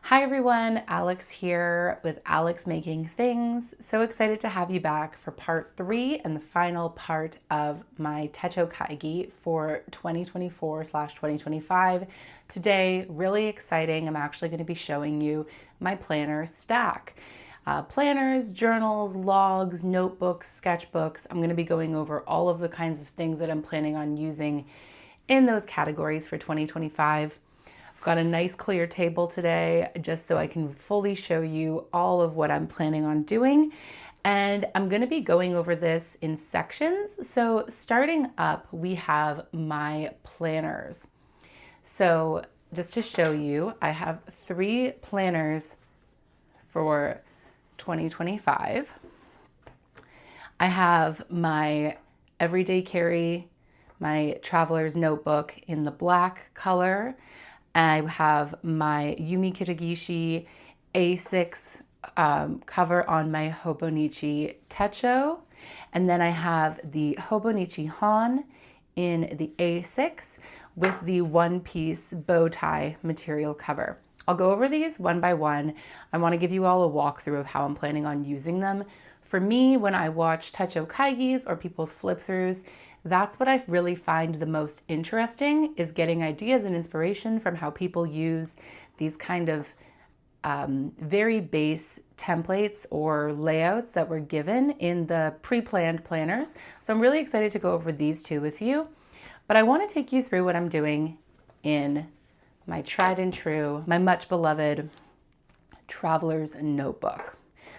Hi everyone, Alex here with Alex Making Things. So excited to have you back for part 3 and the final part of my techo kaigi for 2024/2025. Today, really exciting, I'm actually going to be showing you my planner stack. Planners, journals, logs, notebooks, sketchbooks. I'm going to be going over all of the kinds of things that I'm planning on using in those categories for 2025. Got a nice clear table today just so I can fully show you all of what I'm planning on doing. And I'm going to be going over this in sections. So starting up, we have my planners. So just to show you, I have 3 planners for 2025. I have my everyday carry, my traveler's notebook in the black color. I have my Yumi Kitagishi A6 cover on my Hobonichi techo. And then I have the Hobonichi Han in the A6 with the one-piece bow tie material cover. I'll go over these one by one. I want to give you all a walkthrough of how I'm planning on using them. For me, when I watch techo kaigis or people's flip-throughs, that's what I really find the most interesting, is getting ideas and inspiration from how people use these kind of very base templates or layouts that were given in the pre-planned planners. So I'm really excited to go over these 2 with you. But I want to take you through what I'm doing in my tried and true, my much beloved Traveler's Notebook.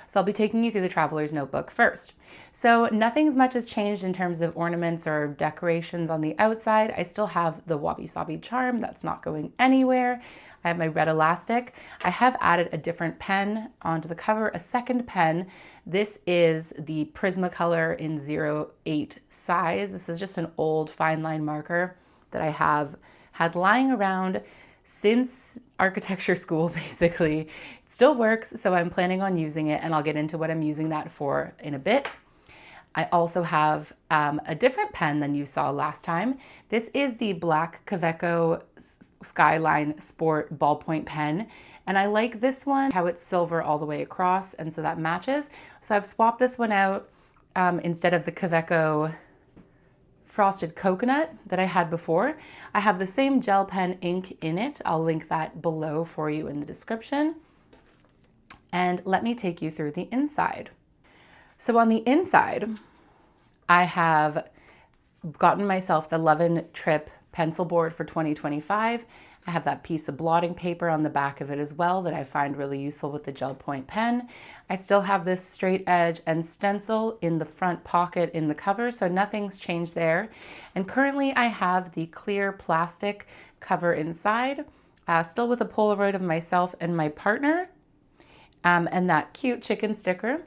So I'll be taking you through the Traveler's Notebook first. So nothing much has changed in terms of ornaments or decorations on the outside. I still have the wabi-sabi charm, that's not going anywhere. I have my red elastic. I have added a different pen onto the cover, a second pen. This is the Prismacolor in 08 size. This is just an old fine line marker that I have had lying around since architecture school, basically. It still works, so I'm planning on using it, and I'll get into what I'm using that for in a bit. I also have a different pen than you saw last time. This is the black Kaweco Skyline Sport ballpoint pen, and I like this one, how it's silver all the way across, and so that matches. So I've swapped this one out instead of the Kaweco Frosted Coconut that I had before. I have the same gel pen ink in it. I'll link that below for you in the description. And let me take you through the inside. So on the inside, I have gotten myself the Love & Trip pencil board for 2025. I have that piece of blotting paper on the back of it as well that I find really useful with the gel point pen. I still have this straight edge and stencil in the front pocket in the cover, so nothing's changed there. And currently I have the clear plastic cover inside, still with a Polaroid of myself and my partner, and that cute chicken sticker.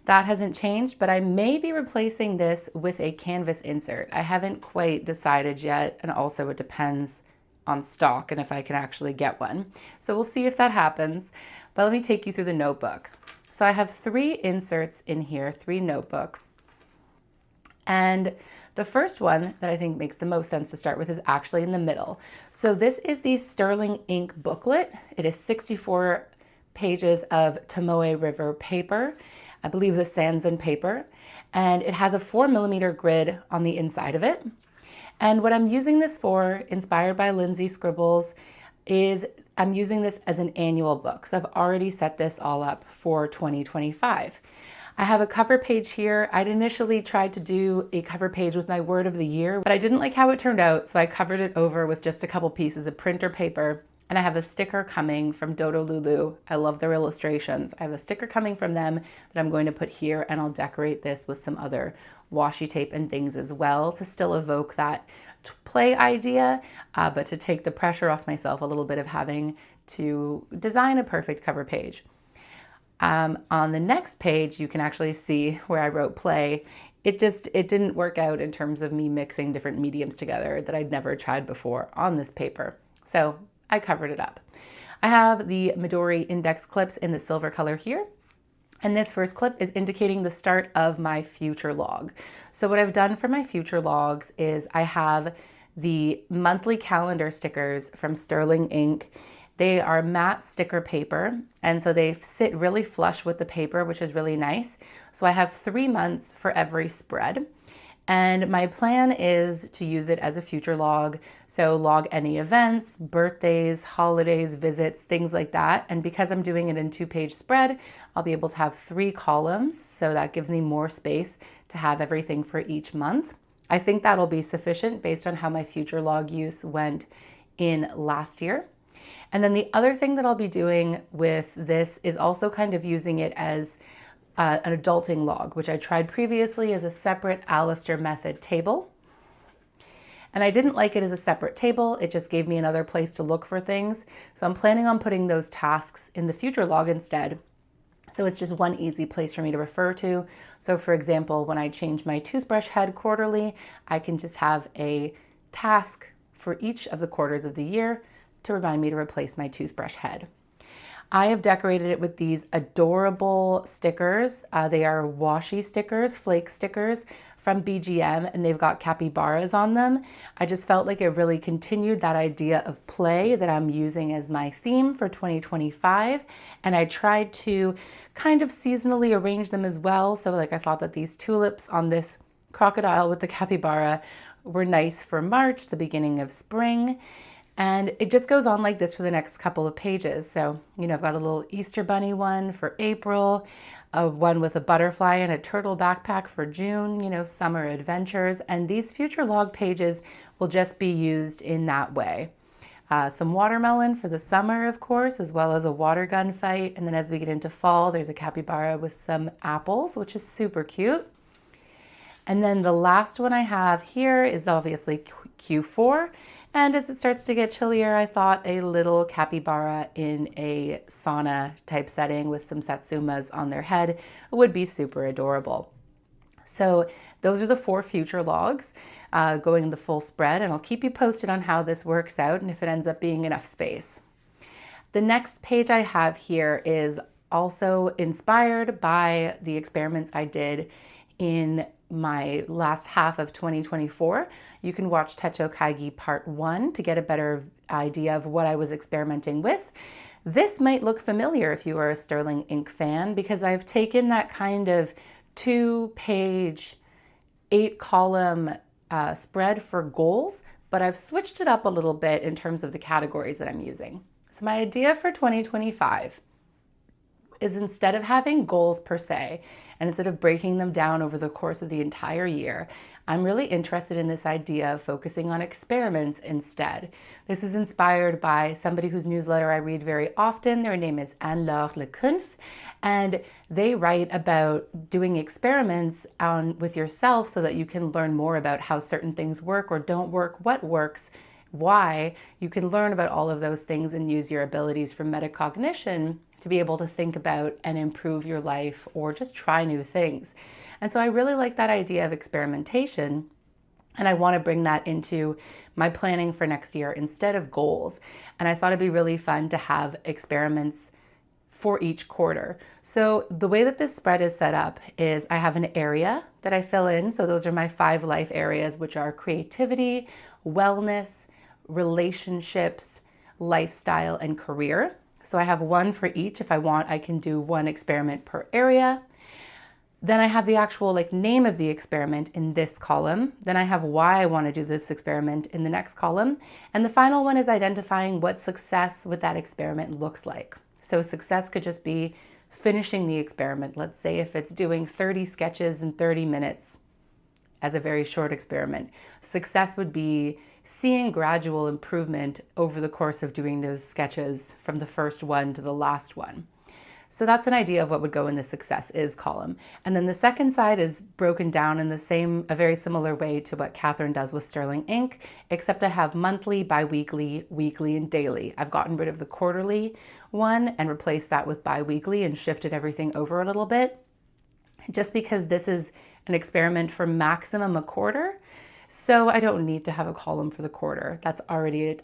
That hasn't changed, but I may be replacing this with a canvas insert. I haven't quite decided yet, and also it depends on stock and if I can actually get one. So we'll see if that happens, but let me take you through the notebooks. So I have 3 inserts in here, 3 notebooks. And the first one that I think makes the most sense to start with is actually in the middle. So this is the Sterling ink booklet. It is 64 pages of Tomoe River paper. I believe the Sanzen paper, and it has a 4mm grid on the inside of it. And what I'm using this for, inspired by Lindsay Scribbles, is I'm using this as an annual book. So I've already set this all up for 2025. I have a cover page here. I'd initially tried to do a cover page with my word of the year, but I didn't like how it turned out, so I covered it over with just a couple pieces of printer paper. And I have a sticker coming from Dodo Lulu. I love their illustrations. I have a sticker coming from them that I'm going to put here, and I'll decorate this with some other washi tape and things as well to still evoke that play idea, but to take the pressure off myself a little bit of having to design a perfect cover page. On the next page, you can actually see where I wrote play. It didn't work out in terms of me mixing different mediums together that I'd never tried before on this paper. So I covered it up. I have the Midori index clips in the silver color here. And this first clip is indicating the start of my future log. So what I've done for my future logs is I have the monthly calendar stickers from Sterling Ink They are matte sticker paper, and so they sit really flush with the paper, which is really nice. So I have 3 months for every spread. And my plan is to use it as a future log. So log any events, birthdays, holidays, visits, things like that. And because I'm doing it in 2-page spread, I'll be able to have 3 columns. So that gives me more space to have everything for each month. I think that'll be sufficient based on how my future log use went in last year. And then the other thing that I'll be doing with this is also kind of using it as an adulting log, which I tried previously as a separate Alistair method table. And I didn't like it as a separate table. It just gave me another place to look for things. So I'm planning on putting those tasks in the future log instead. So it's just one easy place for me to refer to. So for example, when I change my toothbrush head quarterly, I can just have a task for each of the quarters of the year to remind me to replace my toothbrush head. I have decorated it with these adorable stickers. They are washi stickers, flake stickers from BGM, and they've got capybaras on them. I just felt like it really continued that idea of play that I'm using as my theme for 2025. And I tried to kind of seasonally arrange them as well. So like I thought that these tulips on this crocodile with the capybara were nice for March, the beginning of spring. And it just goes on like this for the next couple of pages. So, I've got a little Easter bunny one for April, one with a butterfly and a turtle backpack for June, summer adventures. And these future log pages will just be used in that way. Some watermelon for the summer, of course, as well as a water gun fight. And then as we get into fall, there's a capybara with some apples, which is super cute. And then the last one I have here is obviously Q4. And as it starts to get chillier, I thought a little capybara in a sauna type setting with some satsumas on their head would be super adorable. So those are the 4 future logs going the full spread, and I'll keep you posted on how this works out and if it ends up being enough space. The next page I have here is also inspired by the experiments I did in my last half of 2024. You can watch Techo Kaigi Part 1 to get a better idea of what I was experimenting with. This might look familiar if you are a Sterling Ink fan, because I've taken that kind of 2-page, 8-column spread for goals, but I've switched it up a little bit in terms of the categories that I'm using. So my idea for 2025 is, instead of having goals per se, and instead of breaking them down over the course of the entire year, I'm really interested in this idea of focusing on experiments instead. This is inspired by somebody whose newsletter I read very often. Their name is Anne-Laure Lecunf, and they write about doing experiments with yourself so that you can learn more about how certain things work or don't work, what works, why. You can learn about all of those things and use your abilities for metacognition to be able to think about and improve your life or just try new things. And so I really like that idea of experimentation, and I want to bring that into my planning for next year instead of goals. And I thought it'd be really fun to have experiments for each quarter. So the way that this spread is set up is I have an area that I fill in. So those are my 5 life areas, which are creativity, wellness, relationships, lifestyle, and career. So I have one for each. If I want, I can do 1 experiment per area. Then I have the actual name of the experiment in this column. Then I have why I want to do this experiment in the next column. And the final one is identifying what success with that experiment looks like. So success could just be finishing the experiment. Let's say if it's doing 30 sketches in 30 minutes as a very short experiment. Success would be seeing gradual improvement over the course of doing those sketches from the first one to the last one. So that's an idea of what would go in the success is column. And then the second side is broken down in a very similar way to what Catherine does with Sterling Ink, except I have monthly, bi-weekly, weekly, and daily. I've gotten rid of the quarterly one and replaced that with bi-weekly and shifted everything over a little bit, just because this is an experiment for maximum a quarter. So I don't need to have a column for the quarter. That's already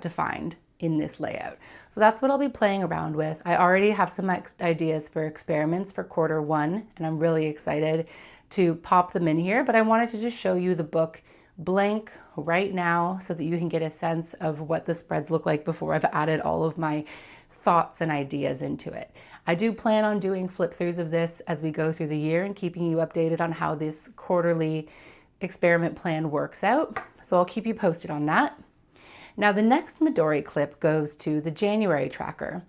defined in this layout. So that's what I'll be playing around with. I already have some ideas for experiments for quarter 1, and I'm really excited to pop them in here, but I wanted to just show you the book blank, right now so that you can get a sense of what the spreads look like before I've added all of my thoughts and ideas into it. I do plan on doing flip throughs of this as we go through the year and keeping you updated on how this quarterly experiment plan works out. So I'll keep you posted on that. Now the next Midori clip goes to the January tracker.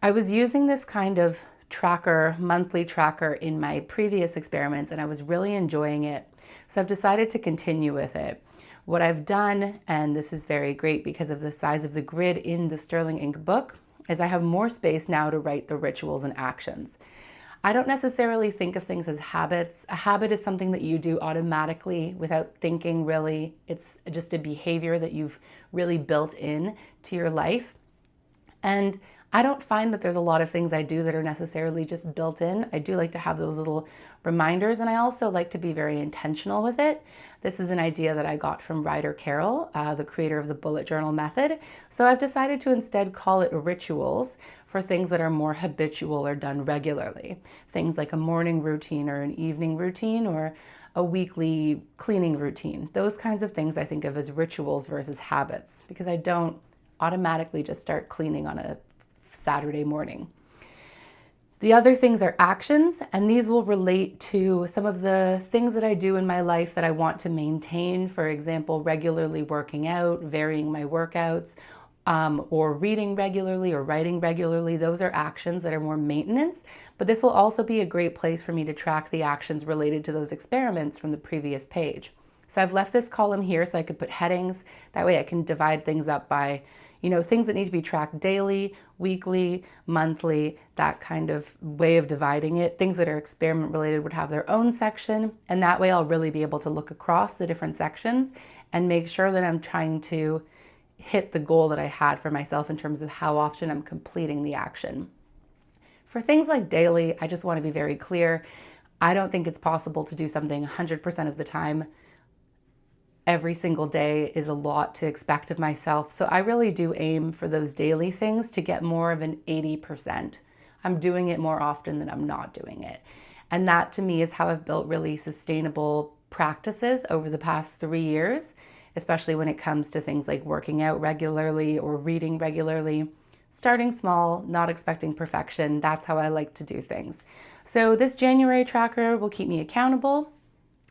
I was using this kind of tracker, monthly tracker in my previous experiments, and I was really enjoying it. So I've decided to continue with it. What I've done, and this is very great because of the size of the grid in the Sterling Ink book, is I have more space now to write the rituals and actions. I don't necessarily think of things as habits. A habit is something that you do automatically without thinking really. It's just a behavior that you've really built in to your life. And I don't find that there's a lot of things I do that are necessarily just built in. I do like to have those little reminders, and I also like to be very intentional with it. This is an idea that I got from Ryder Carroll, the creator of the bullet journal method. So I've decided to instead call it rituals for things that are more habitual or done regularly. Things like a morning routine or an evening routine or a weekly cleaning routine. Those kinds of things I think of as rituals versus habits, because I don't automatically just start cleaning on a Saturday morning. The other things are actions, and these will relate to some of the things that I do in my life that I want to maintain. For example, regularly working out, varying my workouts, or reading regularly or writing regularly. Those are actions that are more maintenance, but this will also be a great place for me to track the actions related to those experiments from the previous page. So I've left this column here so I could put headings. That way I can divide things up by, things that need to be tracked daily, weekly, monthly, that kind of way of dividing it. Things that are experiment related would have their own section, and that way I'll really be able to look across the different sections and make sure that I'm trying to hit the goal that I had for myself in terms of how often I'm completing the action. For things like daily, I just want to be very clear. I don't think it's possible to do something 100% of the time. Every single day is a lot to expect of myself. So I really do aim for those daily things to get more of an 80%. I'm doing it more often than I'm not doing it. And that to me is how I've built really sustainable practices over the past 3 years, especially when it comes to things like working out regularly or reading regularly. Starting small, not expecting perfection. That's how I like to do things. So this January tracker will keep me accountable.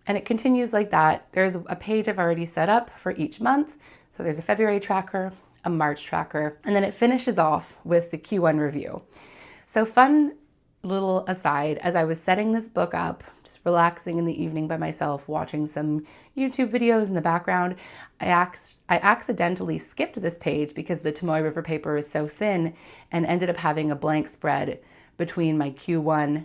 And it continues like that. There's a page I've already set up for each month. So there's a February tracker, a March tracker, and then it finishes off with the Q1 review. So fun little aside, as I was setting this book up, just relaxing in the evening by myself, watching some YouTube videos in the background, I accidentally skipped this page because the Tomoe River paper is so thin and ended up having a blank spread between my Q1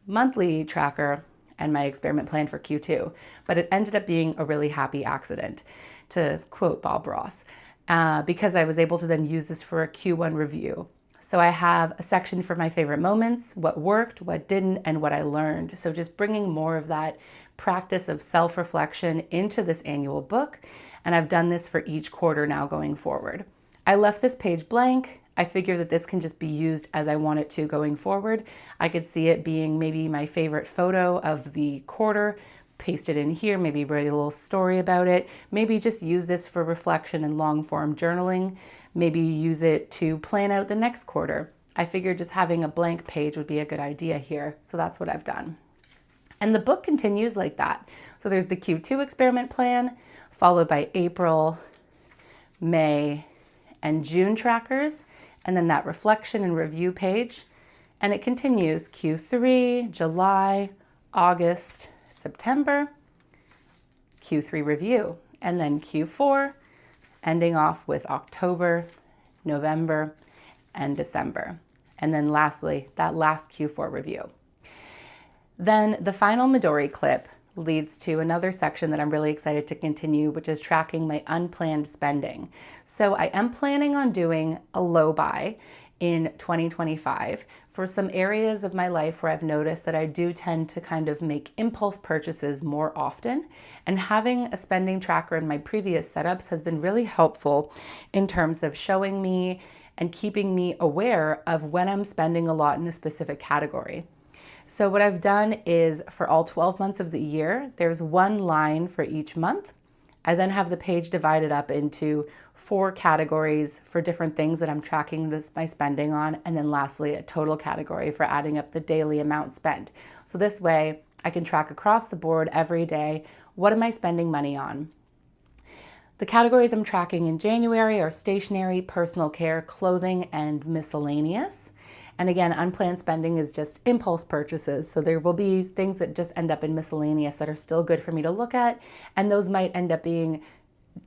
monthly tracker and my experiment plan for Q2. But it ended up being a really happy accident, to quote Bob Ross, because I was able to then use this for a Q1 review. So I have a section for my favorite moments, what worked, what didn't, and what I learned. So just bringing more of that practice of self-reflection into this annual book. And I've done this for each quarter now going forward. I left this page blank. I figure that this can just be used as I want it to going forward. I could see it being maybe my favorite photo of the quarter, paste it in here, maybe write a little story about it, maybe just use this for reflection and long form journaling, maybe use it to plan out the next quarter. I figured just having a blank page would be a good idea here, so that's what I've done. And the book continues like that. So there's the Q2 experiment plan, followed by April, May, and June trackers, and then that reflection and review page. And it continues Q3, July, August, September, Q3 review, and then Q4, ending off with October, November, and December. And then lastly, that last Q4 review. Then the final Midori clip leads to another section that I'm really excited to continue, which is tracking my unplanned spending. So I am planning on doing a low buy in 2025 for some areas of my life where I've noticed that I do tend to kind of make impulse purchases more often. And having a spending tracker in my previous setups has been really helpful in terms of showing me and keeping me aware of when I'm spending a lot in a specific category. So what I've done is for all 12 months of the year, there's one line for each month. I then have the page divided up into 4 categories for different things that I'm tracking my spending on, and then lastly, a total category for adding up the daily amount spent. So this way, I can track across the board every day, what am I spending money on? The categories I'm tracking in January are stationery, personal care, clothing, and miscellaneous. And again, unplanned spending is just impulse purchases. So there will be things that just end up in miscellaneous that are still good for me to look at. And those might end up being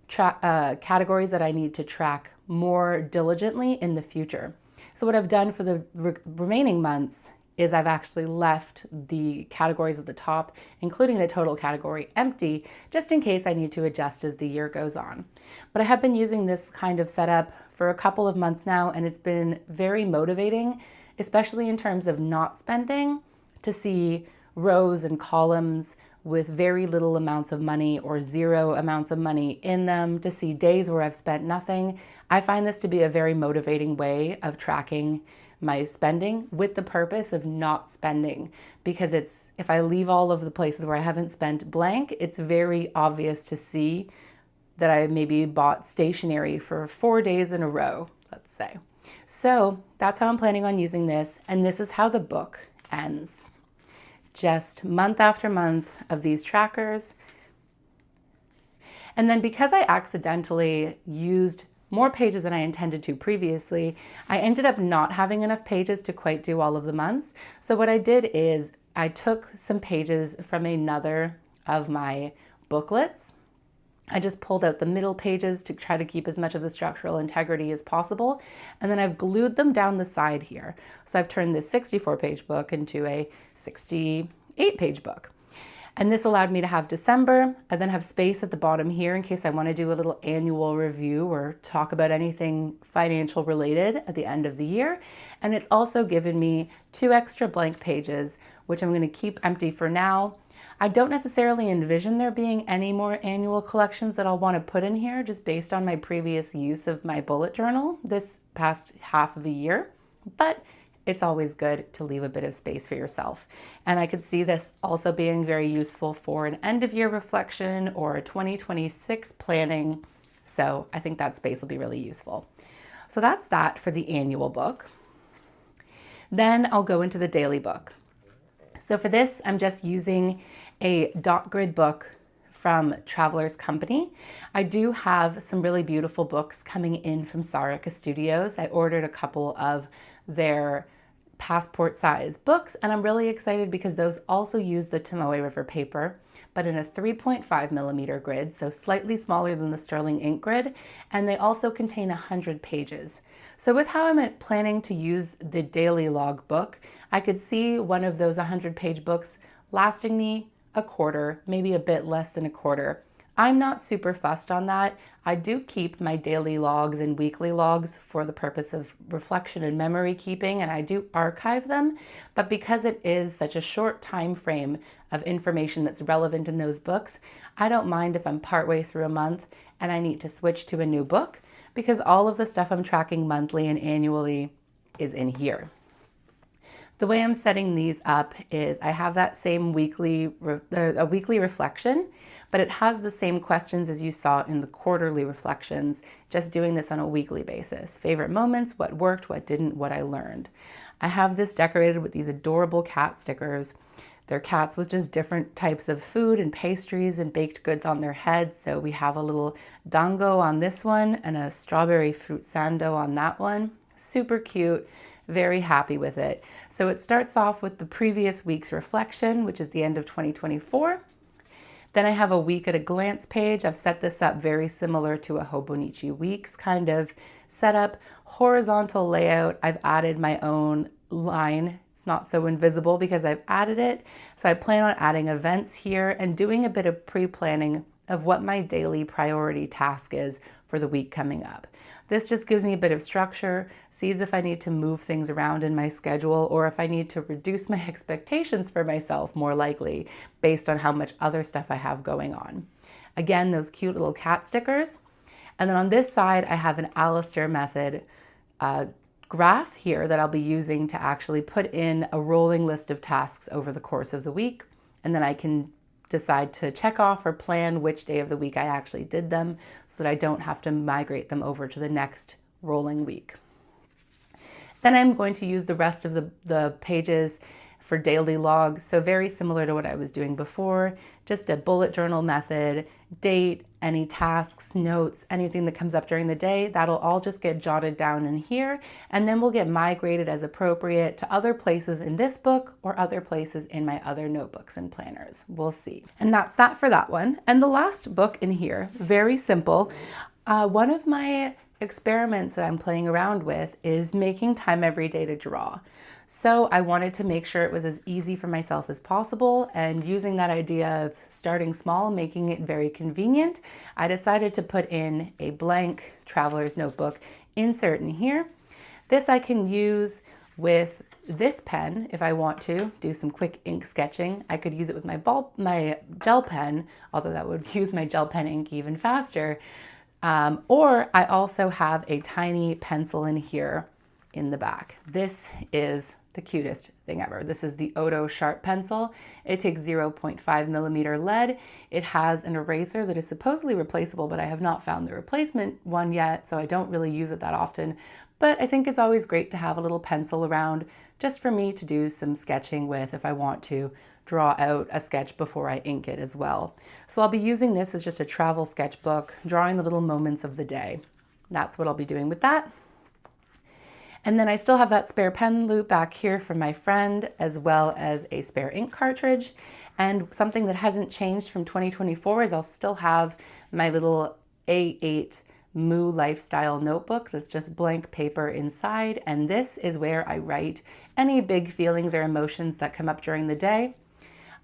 categories that I need to track more diligently in the future. So what I've done for the remaining months is I've actually left the categories at the top, including the total category, empty, just in case I need to adjust as the year goes on. But I have been using this kind of setup for a couple of months now, and it's been very motivating, especially in terms of not spending, to see rows and columns with very little amounts of money or 0 amounts of money in them, to see days where I've spent nothing. I find this to be a very motivating way of tracking my spending with the purpose of not spending, because if I leave all of the places where I haven't spent blank, it's very obvious to see that I maybe bought stationery for 4 days in a row, let's say. So that's how I'm planning on using this, and this is how the book ends. Just month after month of these trackers. And then because I accidentally used more pages than I intended to previously, I ended up not having enough pages to quite do all of the months. So what I did is I took some pages from another of my booklets. I just pulled out the middle pages to try to keep as much of the structural integrity as possible. And then I've glued them down the side here. So I've turned this 64-page book into a 68-page book. And this allowed me to have December. I then have space at the bottom here in case I want to do a little annual review or talk about anything financial related at the end of the year. And it's also given me 2 extra blank pages, which I'm going to keep empty for now. I don't necessarily envision there being any more annual collections that I'll want to put in here, just based on my previous use of my bullet journal this past half of the year, but it's always good to leave a bit of space for yourself. And I could see this also being very useful for an end of year reflection or a 2026 planning. So I think that space will be really useful. So that's that for the annual book. Then I'll go into the daily book. So for this, I'm just using a dot grid book from Traveler's Company. I do have some really beautiful books coming in from Sarika Studios. I ordered a couple of their passport size books, and I'm really excited because those also use the Tomoe River paper, but in a 3.5 millimeter grid, so slightly smaller than the Sterling ink grid, and they also contain 100 pages. So with how I'm planning to use the daily log book, I could see one of those 100-page books lasting me a quarter, maybe a bit less than a quarter. I'm not super fussed on that. I do keep my daily logs and weekly logs for the purpose of reflection and memory keeping, and I do archive them. But because it is such a short time frame of information that's relevant in those books, I don't mind if I'm partway through a month and I need to switch to a new book, because all of the stuff I'm tracking monthly and annually is in here. The way I'm setting these up is I have that same weekly reflection, but it has the same questions as you saw in the quarterly reflections, just doing this on a weekly basis. Favorite moments, what worked, what didn't, what I learned. I have this decorated with these adorable cat stickers. They're cats with just different types of food and pastries and baked goods on their heads. So we have a little dango on this one and a strawberry fruit sando on that one. Super cute. Very happy with it. So it starts off with the previous week's reflection, which is the end of 2024. Then I have a week at a glance page. I've set this up very similar to a Hobonichi weeks kind of setup. Horizontal layout. I've added my own line. It's not so invisible because I've added it. So I plan on adding events here and doing a bit of pre-planning of what my daily priority task is for the week coming up. This just gives me a bit of structure, sees if I need to move things around in my schedule or if I need to reduce my expectations for myself, more likely, based on how much other stuff I have going on. Again, those cute little cat stickers. And then on this side, I have an Alistair method graph here that I'll be using to actually put in a rolling list of tasks over the course of the week. And then I can decide to check off or plan which day of the week I actually did them so that I don't have to migrate them over to the next rolling week. Then I'm going to use the rest of the pages for daily logs. So very similar to what I was doing before, just a bullet journal method, date, any tasks, notes, anything that comes up during the day, that'll all just get jotted down in here. And then we'll get migrated as appropriate to other places in this book or other places in my other notebooks and planners. We'll see. And that's that for that one. And the last book in here, very simple. One of my experiments that I'm playing around with is making time every day to draw. So I wanted to make sure it was as easy for myself as possible, and using that idea of starting small, making it very convenient, I decided to put in a blank traveler's notebook insert in here. This I can use with this pen if I want to do some quick ink sketching. I could use it with my gel pen, although that would use my gel pen ink even faster. Or I also have a tiny pencil in here in the back. This is the cutest thing ever. This is the Odo Sharp Pencil. It takes 0.5 millimeter lead. It has an eraser that is supposedly replaceable, but I have not found the replacement one yet, so I don't really use it that often. But I think it's always great to have a little pencil around just for me to do some sketching with if I want to draw out a sketch before I ink it as well. So I'll be using this as just a travel sketchbook, drawing the little moments of the day. That's what I'll be doing with that. And then I still have that spare pen loop back here from my friend, as well as a spare ink cartridge. And something that hasn't changed from 2024 is I'll still have my little A8 Moo Lifestyle notebook that's just blank paper inside. And this is where I write any big feelings or emotions that come up during the day.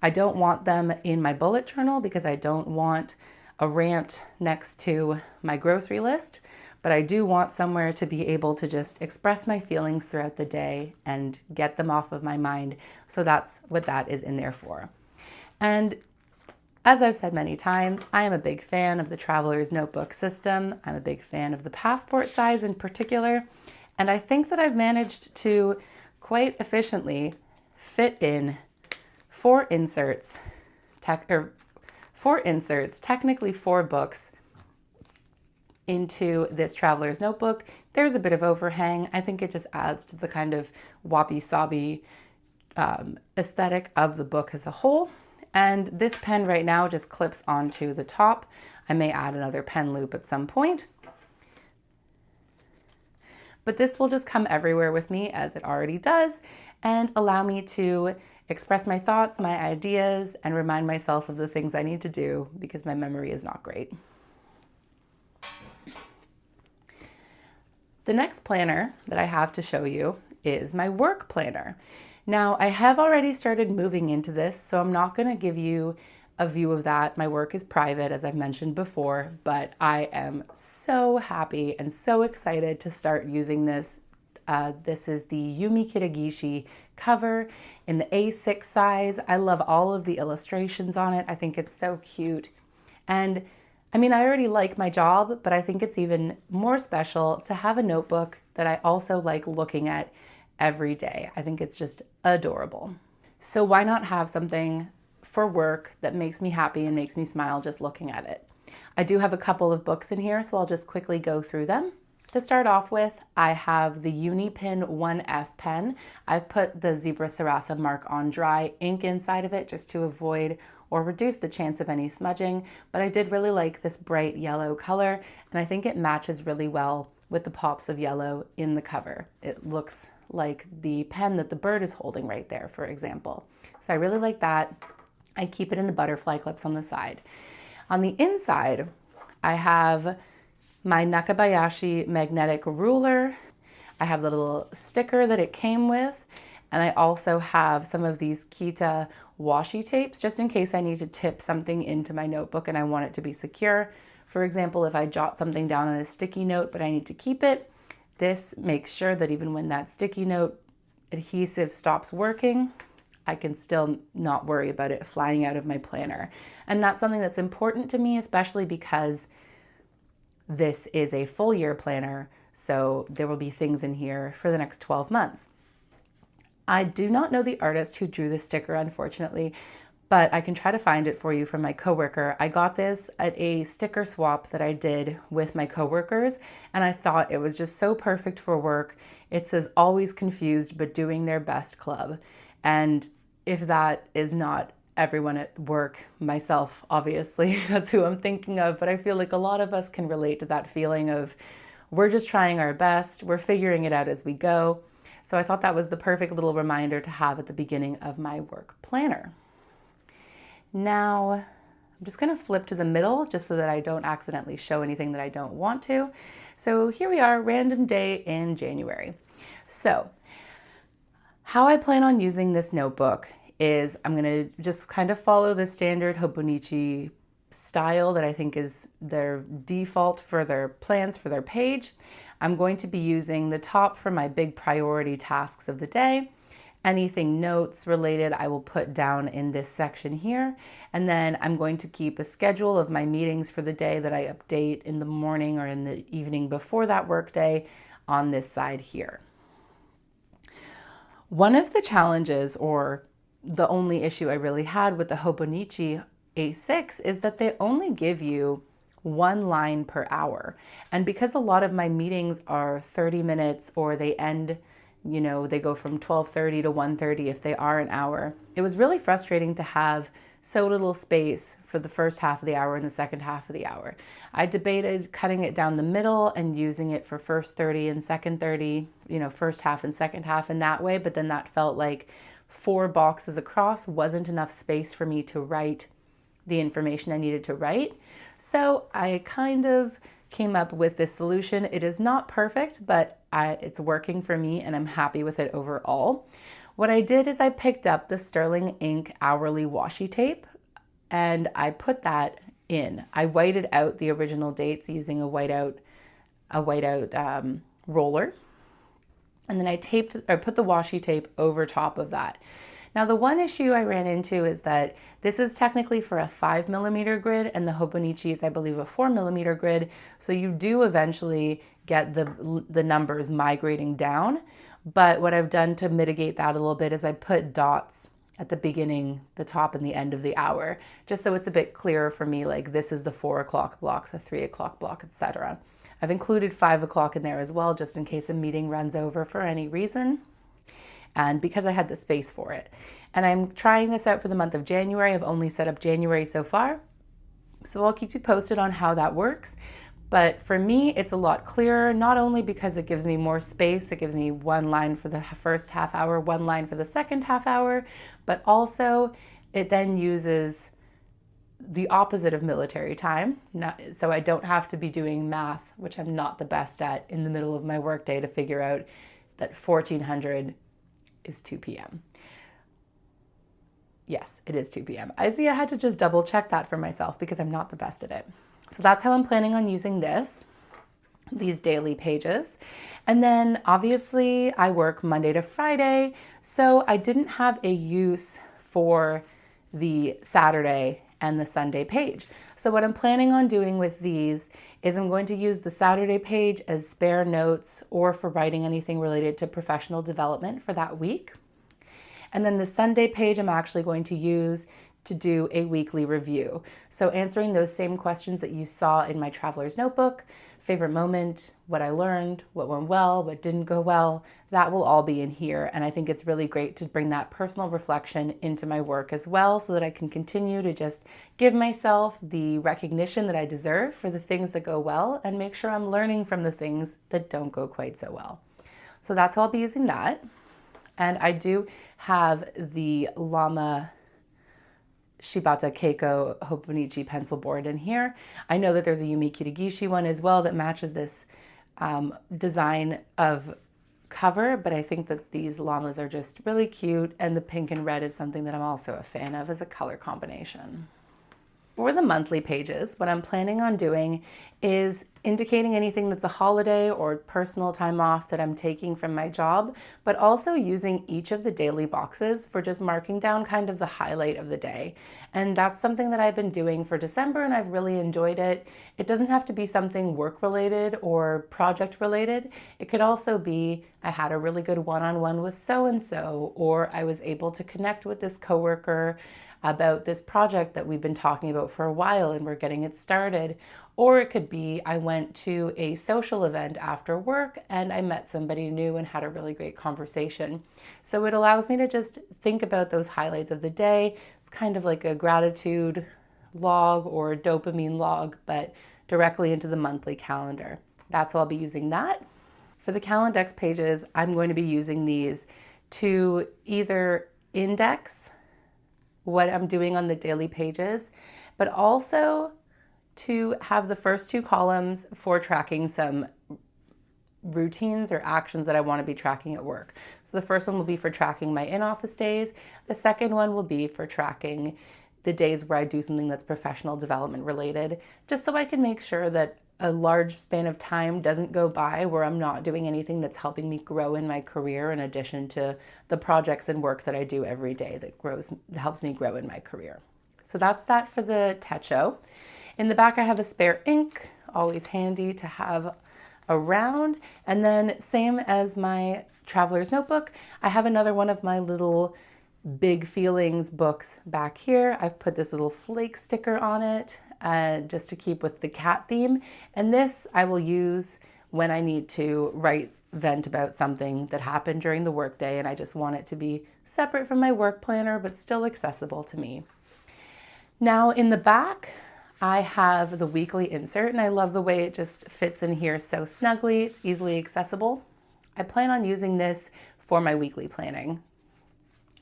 I don't want them in my bullet journal because I don't want a rant next to my grocery list, but I do want somewhere to be able to just express my feelings throughout the day and get them off of my mind. So that's what that is in there for. And as I've said many times, I am a big fan of the Traveler's Notebook system. I'm a big fan of the passport size in particular. And I think that I've managed to quite efficiently fit in four inserts, technically 4 books into this Traveler's Notebook. There's a bit of overhang. I think it just adds to the kind of wabi-sabi aesthetic of the book as a whole. And this pen right now just clips onto the top. I may add another pen loop at some point. But this will just come everywhere with me, as it already does, and allow me to express my thoughts, my ideas, and remind myself of the things I need to do because my memory is not great. The next planner that I have to show you is my work planner. Now, I have already started moving into this, so I'm not going to give you a view of that. My work is private, as I've mentioned before, but I am so happy and so excited to start using this. This is the Yumi Kitagishi cover in the A6 size. I love all of the illustrations on it. I think it's so cute. And I mean, I already like my job, but I think it's even more special to have a notebook that I also like looking at every day. I think it's just adorable. So why not have something for work that makes me happy and makes me smile just looking at it? I do have a couple of books in here, so I'll just quickly go through them. To start off with, I have the Unipin 1F pen. I've put the Zebra Sarasa Mark on Dry ink inside of it just to avoid or reduce the chance of any smudging, but I did really like this bright yellow color, and I think it matches really well with the pops of yellow in the cover. It looks like the pen that the bird is holding right there, for example. So I really like that. I keep it in the butterfly clips on the side. On the inside, I have my Nakabayashi magnetic ruler. I have the little sticker that it came with, and I also have some of these Kita washi tapes just in case I need to tip something into my notebook and I want it to be secure. For example, if I jot something down on a sticky note but I need to keep it, this makes sure that even when that sticky note adhesive stops working, I can still not worry about it flying out of my planner. And that's something that's important to me, especially because this is a full year planner, so there will be things in here for the next 12 months. I do not know the artist who drew this sticker, unfortunately, but I can try to find it for you from my coworker. I got this at a sticker swap that I did with my coworkers, and I thought it was just so perfect for work. It says always confused but doing their best club. And if that is not everyone at work, myself, obviously, that's who I'm thinking of, but I feel like a lot of us can relate to that feeling of we're just trying our best, we're figuring it out as we go. So I thought that was the perfect little reminder to have at the beginning of my work planner. Now, I'm just going to flip to the middle just so that I don't accidentally show anything that I don't want to. So here we are, random day in January. So how I plan on using this notebook is I'm going to just kind of follow the standard Hobonichi style that I think is their default for their plans for their page. I'm going to be using the top for my big priority tasks of the day. Anything notes related I will put down in this section here. And then I'm going to keep a schedule of my meetings for the day that I update in the morning or in the evening before that work day on this side here. One of the challenges, or the only issue I really had with the Hobonichi A6, is that they only give you one line per hour. And because a lot of my meetings are 30 minutes or they end, they go from 12:30 to 1:30 if they are an hour, it was really frustrating to have so little space for the first half of the hour and the second half of the hour. I debated cutting it down the middle and using it for first 30 and second 30, first half and second half in that way, but then that felt like 4 boxes across wasn't enough space for me to write the information I needed to write. So I kind of came up with this solution. It is not perfect, but it's working for me and I'm happy with it overall. What I did is I picked up the Sterling Ink hourly washi tape and I put that in. I whited out the original dates using a whiteout roller. And then I put the washi tape over top of that. Now, the one issue I ran into is that this is technically for a 5mm grid and the Hobonichi is, I believe, a 4mm grid. So you do eventually get the numbers migrating down. But what I've done to mitigate that a little bit is I put dots at the beginning, the top and the end of the hour, just so it's a bit clearer for me, like this is the 4 o'clock block, the 3 o'clock block, etc. I've included 5 o'clock in there as well, just in case a meeting runs over for any reason. And because I had the space for it. And I'm trying this out for the month of January. I've only set up January so far. So I'll keep you posted on how that works. But for me, it's a lot clearer, not only because it gives me more space, it gives me one line for the first half hour, one line for the second half hour, but also it then uses the opposite of military time. So I don't have to be doing math, which I'm not the best at, in the middle of my workday to figure out that 1400 is 2 p.m. Yes, it is 2 p.m. I had to just double check that for myself because I'm not the best at it. So that's how I'm planning on using these daily pages. And then obviously I work Monday to Friday, so I didn't have a use for the Saturday and the Sunday page. So what I'm planning on doing with these is I'm going to use the Saturday page as spare notes or for writing anything related to professional development for that week. And then the Sunday page I'm actually going to use to do a weekly review. So answering those same questions that you saw in my traveler's notebook, favorite moment, what I learned, what went well, what didn't go well, that will all be in here. And I think it's really great to bring that personal reflection into my work as well so that I can continue to just give myself the recognition that I deserve for the things that go well and make sure I'm learning from the things that don't go quite so well. So that's how I'll be using that. And I do have the Llama Shibata Keiko Hobonichi pencil board in here. I know that there's a Yumi Kirigishi one as well that matches this design of cover, but I think that these llamas are just really cute, and the pink and red is something that I'm also a fan of as a color combination. For the monthly pages, what I'm planning on doing is indicating anything that's a holiday or personal time off that I'm taking from my job, but also using each of the daily boxes for just marking down kind of the highlight of the day. And that's something that I've been doing for December and I've really enjoyed it. It doesn't have to be something work related or project related. It could also be I had a really good one-on-one with so-and-so, or I was able to connect with this coworker about this project that we've been talking about for a while and we're getting it started. Or it could be I went to a social event after work and I met somebody new and had a really great conversation. So it allows me to just think about those highlights of the day. It's kind of like a gratitude log or a dopamine log, but directly into the monthly calendar. That's how I'll be using that. For the Calendex pages, I'm going to be using these to either index what I'm doing on the daily pages, but also to have the first two columns for tracking some routines or actions that I want to be tracking at work. So the first one will be for tracking my in-office days. The second one will be for tracking the days where I do something that's professional development related, just so I can make sure that a large span of time doesn't go by where I'm not doing anything that's helping me grow in my career, in addition to the projects and work that I do every day that helps me grow in my career. So that's that for the techo. In the back, I have a spare ink, always handy to have around. And then same as my traveler's notebook, I have another one of my little big feelings books back here. I've put this little flake sticker on it just to keep with the cat theme. And this I will use when I need to vent about something that happened during the workday and I just want it to be separate from my work planner but still accessible to me. Now in the back, I have the weekly insert and I love the way it just fits in here so snugly. It's easily accessible. I plan on using this for my weekly planning.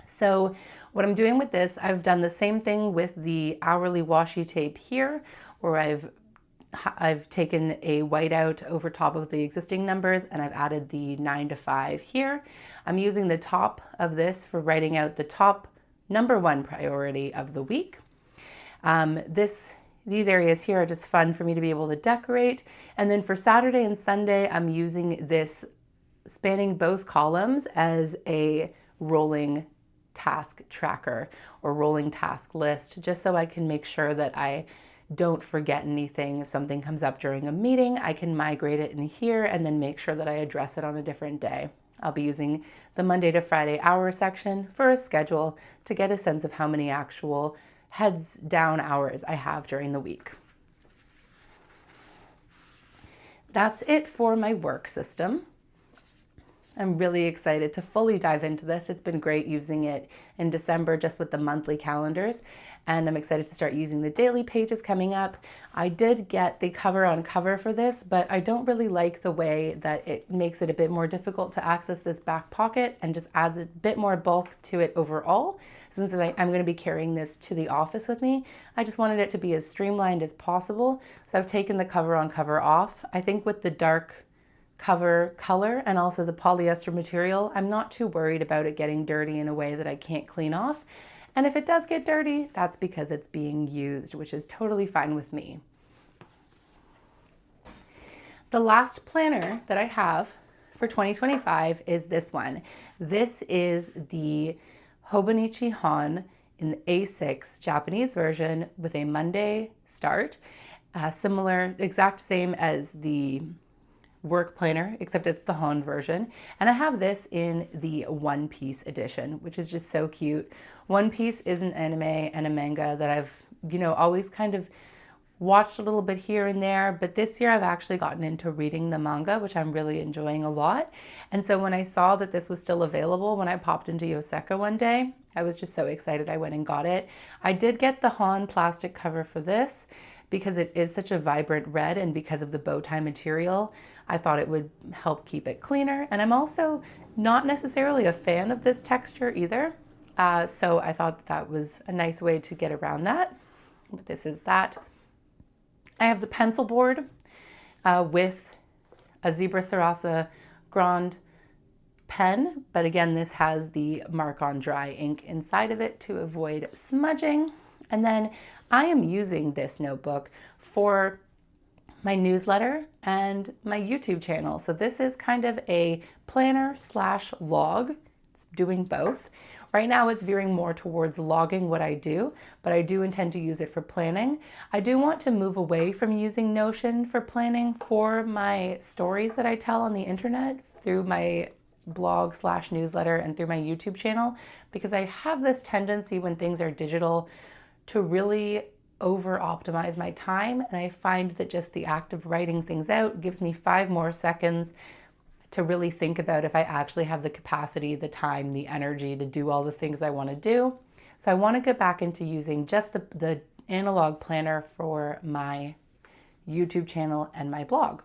So what I'm doing with this, I've done the same thing with the hourly washi tape here, where I've taken a whiteout over top of the existing numbers and I've added the 9 to 5 here. I'm using the top of this for writing out the top number one priority of the week. These areas here are just fun for me to be able to decorate. And then for Saturday and Sunday, I'm using this spanning both columns as a rolling task tracker or rolling task list, just so I can make sure that I don't forget anything. If something comes up during a meeting, I can migrate it in here and then make sure that I address it on a different day. I'll be using the Monday to Friday hour section for a schedule to get a sense of how many actual heads down hours I have during the week. That's it for my work system. I'm really excited to fully dive into this. It's been great using it in December just with the monthly calendars, and I'm excited to start using the daily pages coming up. I did get the cover on cover for this, but I don't really like the way that it makes it a bit more difficult to access this back pocket and just adds a bit more bulk to it overall. Since I'm going to be carrying this to the office with me, I just wanted it to be as streamlined as possible. So I've taken the cover on cover off. I think with the dark cover color and also the polyester material, I'm not too worried about it getting dirty in a way that I can't clean off. And if it does get dirty, that's because it's being used, which is totally fine with me. The last planner that I have for 2025 is this one. This is the Hobonichi Han in the A6 Japanese version with a Monday start. Similar, exact same as the work planner, except it's the Han version. And I have this in the One Piece edition, which is just so cute. One Piece is an anime and a manga that I've, always kind of watched a little bit here and there, but this year I've actually gotten into reading the manga, which I'm really enjoying a lot. And so when I saw that this was still available, when I popped into Yoseka one day, I was just so excited I went and got it. I did get the Han plastic cover for this because it is such a vibrant red, and because of the bow tie material, I thought it would help keep it cleaner. And I'm also not necessarily a fan of this texture either. So I thought that was a nice way to get around that. But this is that. I have the pencil board with a Zebra Sarasa Grande pen, but again, this has the Mark on Dry ink inside of it to avoid smudging. And then I am using this notebook for my newsletter and my YouTube channel. So this is kind of a planner slash log. It's doing both. Right now it's veering more towards logging what I do, but I do intend to use it for planning. I do want to move away from using Notion for planning for my stories that I tell on the internet through my blog slash newsletter and through my YouTube channel, because I have this tendency when things are digital to really over optimize my time. And I find that just the act of writing things out gives me 5 more seconds to really think about if I actually have the capacity, the time, the energy to do all the things I want to do. So I want to get back into using just the analog planner for my YouTube channel and my blog.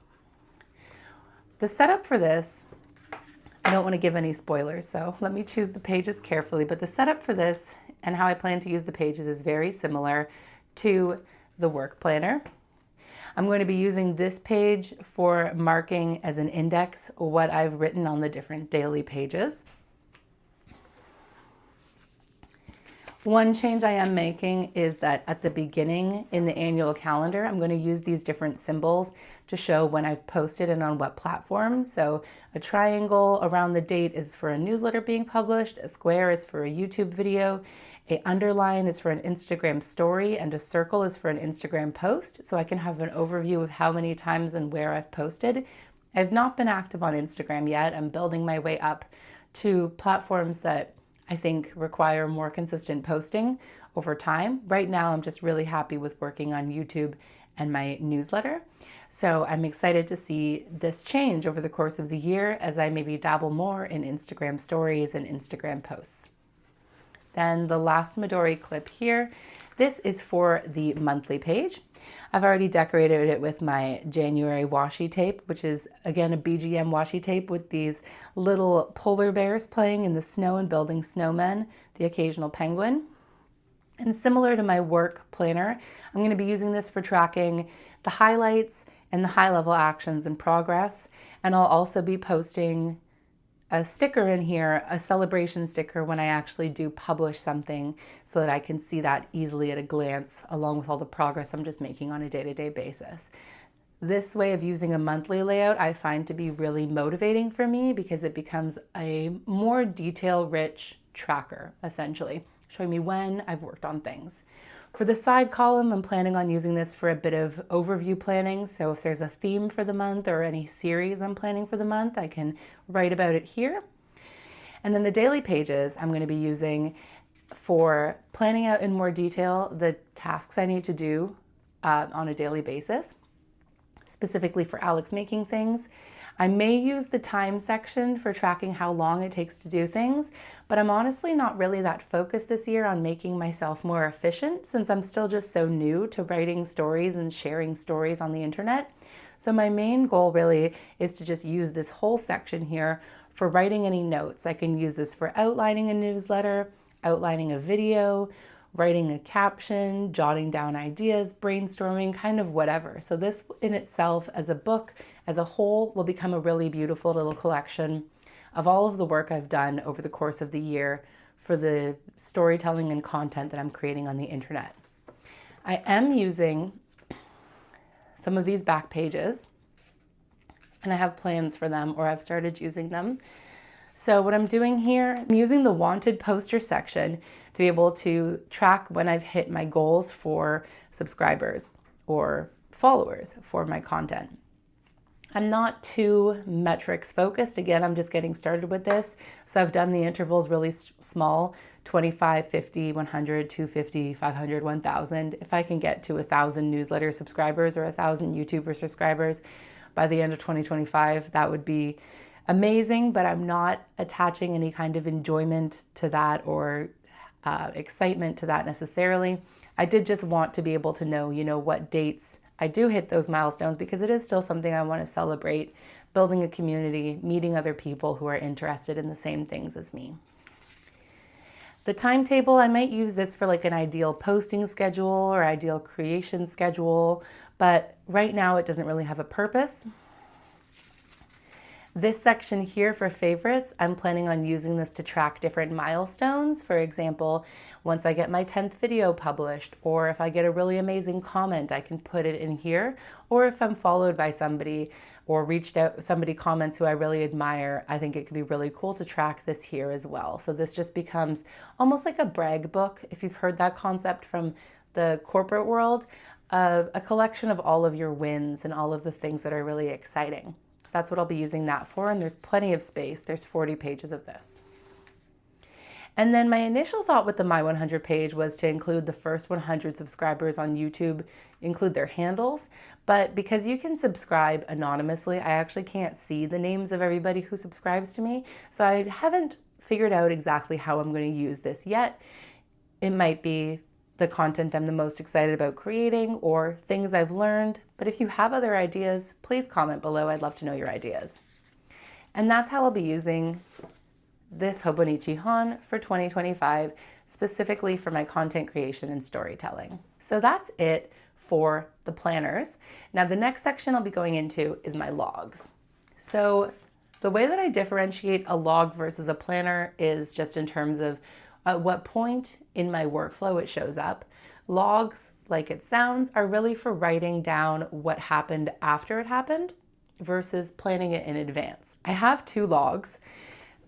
The setup for this, I don't want to give any spoilers, so let me choose the pages carefully, but the setup for this and how I plan to use the pages is very similar to the work planner. I'm going to be using this page for marking as an index what I've written on the different daily pages. One change I am making is that at the beginning in the annual calendar, I'm going to use these different symbols to show when I've posted and on what platform. So a triangle around the date is for a newsletter being published, a square is for a YouTube video, an underline is for an Instagram story, and a circle is for an Instagram post. So I can have an overview of how many times and where I've posted. I've not been active on Instagram yet. I'm building my way up to platforms that I think require more consistent posting over time. Right now, I'm just really happy with working on YouTube and my newsletter. So I'm excited to see this change over the course of the year as I maybe dabble more in Instagram stories and Instagram posts. Then the last Midori clip here, this is for the monthly page. I've already decorated it with my January washi tape, which is again a BGM washi tape with these little polar bears playing in the snow and building snowmen, the occasional penguin. And similar to my work planner, I'm going to be using this for tracking the highlights and the high-level actions in progress. And I'll also be posting a sticker in here, a celebration sticker, when I actually do publish something so that I can see that easily at a glance along with all the progress I'm just making on a day-to-day basis. This way of using a monthly layout I find to be really motivating for me because it becomes a more detail-rich tracker, essentially, showing me when I've worked on things. For the side column, I'm planning on using this for a bit of overview planning. So if there's a theme for the month or any series I'm planning for the month, I can write about it here. And then the daily pages I'm going to be using for planning out in more detail the tasks I need to do on a daily basis, specifically for Alex making things. I may use the time section for tracking how long it takes to do things, but I'm honestly not really that focused this year on making myself more efficient since I'm still just so new to writing stories and sharing stories on the internet. So my main goal really is to just use this whole section here for writing any notes. I can use this for outlining a newsletter, outlining a video, writing a caption, jotting down ideas, brainstorming, kind of whatever. So this in itself as a book, as a whole, will become a really beautiful little collection of all of the work I've done over the course of the year for the storytelling and content that I'm creating on the internet. I am using some of these back pages and I have plans for them, or I've started using them. So what I'm doing here, I'm using the wanted poster section to be able to track when I've hit my goals for subscribers or followers for my content. I'm not too metrics focused. Again, I'm just getting started with this. So I've done the intervals really small, 25, 50, 100, 250, 500, 1,000. If I can get to 1,000 newsletter subscribers or 1,000 YouTuber subscribers by the end of 2025, that would be amazing, but I'm not attaching any kind of enjoyment to that or excitement to that necessarily. I did just want to be able to know, what dates I do hit those milestones because it is still something I want to celebrate, building a community, meeting other people who are interested in the same things as me. The timetable, I might use this for like an ideal posting schedule or ideal creation schedule, but right now it doesn't really have a purpose. This section here for favorites, I'm planning on using this to track different milestones. For example, once I get my 10th video published, or if I get a really amazing comment, I can put it in here. Or if I'm followed by somebody or reached out, somebody comments who I really admire, I think it could be really cool to track this here as well. So this just becomes almost like a brag book, if you've heard that concept from the corporate world, a collection of all of your wins and all of the things that are really exciting. So that's what I'll be using that for, and there's plenty of space. There's 40 pages of this. And then my initial thought with the My 100 page was to include the first 100 subscribers on YouTube, include their handles, but because you can subscribe anonymously, I actually can't see the names of everybody who subscribes to me, so I haven't figured out exactly how I'm going to use this yet. It might be the content I'm the most excited about creating or things I've learned. But if you have other ideas, please comment below. I'd love to know your ideas. And that's how I'll be using this Hobonichi Han for 2025, specifically for my content creation and storytelling. So that's it for the planners. Now the next section I'll be going into is my logs. So the way that I differentiate a log versus a planner is just in terms of at what point in my workflow it shows up. Logs, like it sounds, are really for writing down what happened after it happened versus planning it in advance. I have two logs.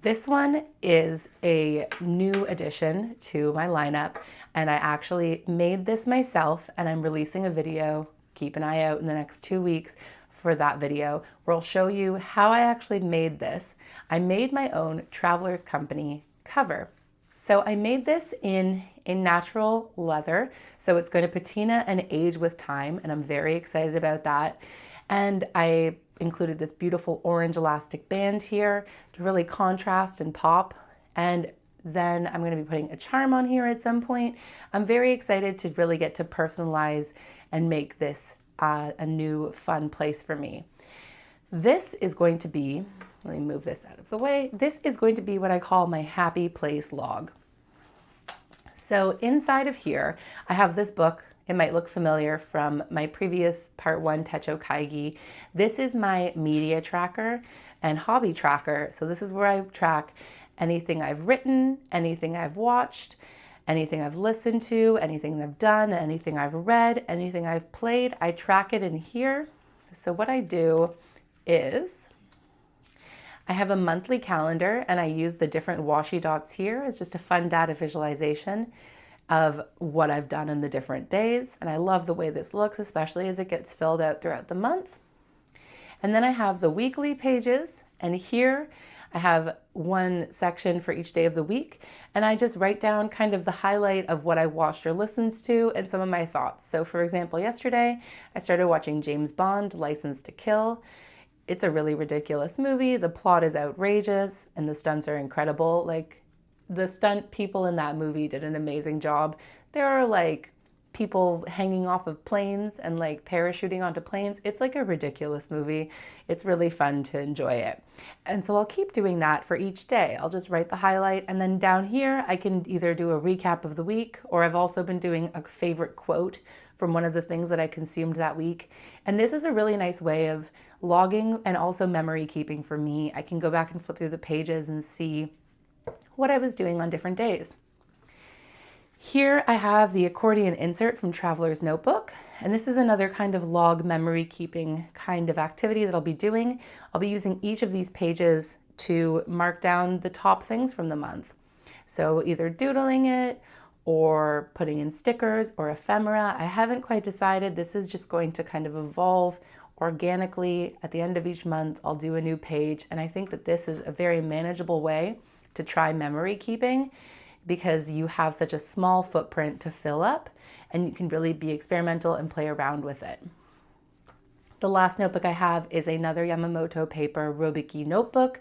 This one is a new addition to my lineup, and I actually made this myself, and I'm releasing a video. Keep an eye out in the next 2 weeks for that video where I'll show you how I actually made this. I made my own Traveler's Company cover. So I made this in a natural leather, so it's going to patina and age with time, and I'm very excited about that. And I included this beautiful orange elastic band here to really contrast and pop. And then I'm going to be putting a charm on here at some point. I'm very excited to really get to personalize and make this a new fun place for me. This is going to be, let me move this out of the way. This is going to be what I call my happy place log. So inside of here, I have this book. It might look familiar from my previous part 1 techo kaigi. This is my media tracker and hobby tracker. So this is where I track anything I've written, anything I've watched, anything I've listened to, anything I've done, anything I've read, anything I've played. I track it in here. So what I do is I have a monthly calendar, and I use the different washi dots here as just a fun data visualization of what I've done in the different days. And I love the way this looks, especially as it gets filled out throughout the month. And then I have the weekly pages, and here I have one section for each day of the week, and I just write down kind of the highlight of what I watched or listened to and some of my thoughts. So for example, yesterday I started watching James Bond, License to Kill. It's a really ridiculous movie. The plot is outrageous and the stunts are incredible. Like, the stunt people in that movie did an amazing job. There are like people hanging off of planes and like parachuting onto planes. It's like a ridiculous movie. It's really fun to enjoy it. And so I'll keep doing that for each day. I'll just write the highlight, and then down here I can either do a recap of the week, or I've also been doing a favorite quote from one of the things that I consumed that week. And this is a really nice way of logging and also memory keeping for me. I can go back and flip through the pages and see what I was doing on different days. Here I have the accordion insert from Traveler's Notebook, and this is another kind of log memory keeping kind of activity that I'll be doing. I'll be using each of these pages to mark down the top things from the month. So either doodling it or putting in stickers or ephemera. I haven't quite decided. This is just going to kind of evolve organically. At the end of each month, I'll do a new page, and I think that this is a very manageable way to try memory keeping, because you have such a small footprint to fill up, and you can really be experimental and play around with it. The last notebook I have is another Yamamoto paper Robiki notebook.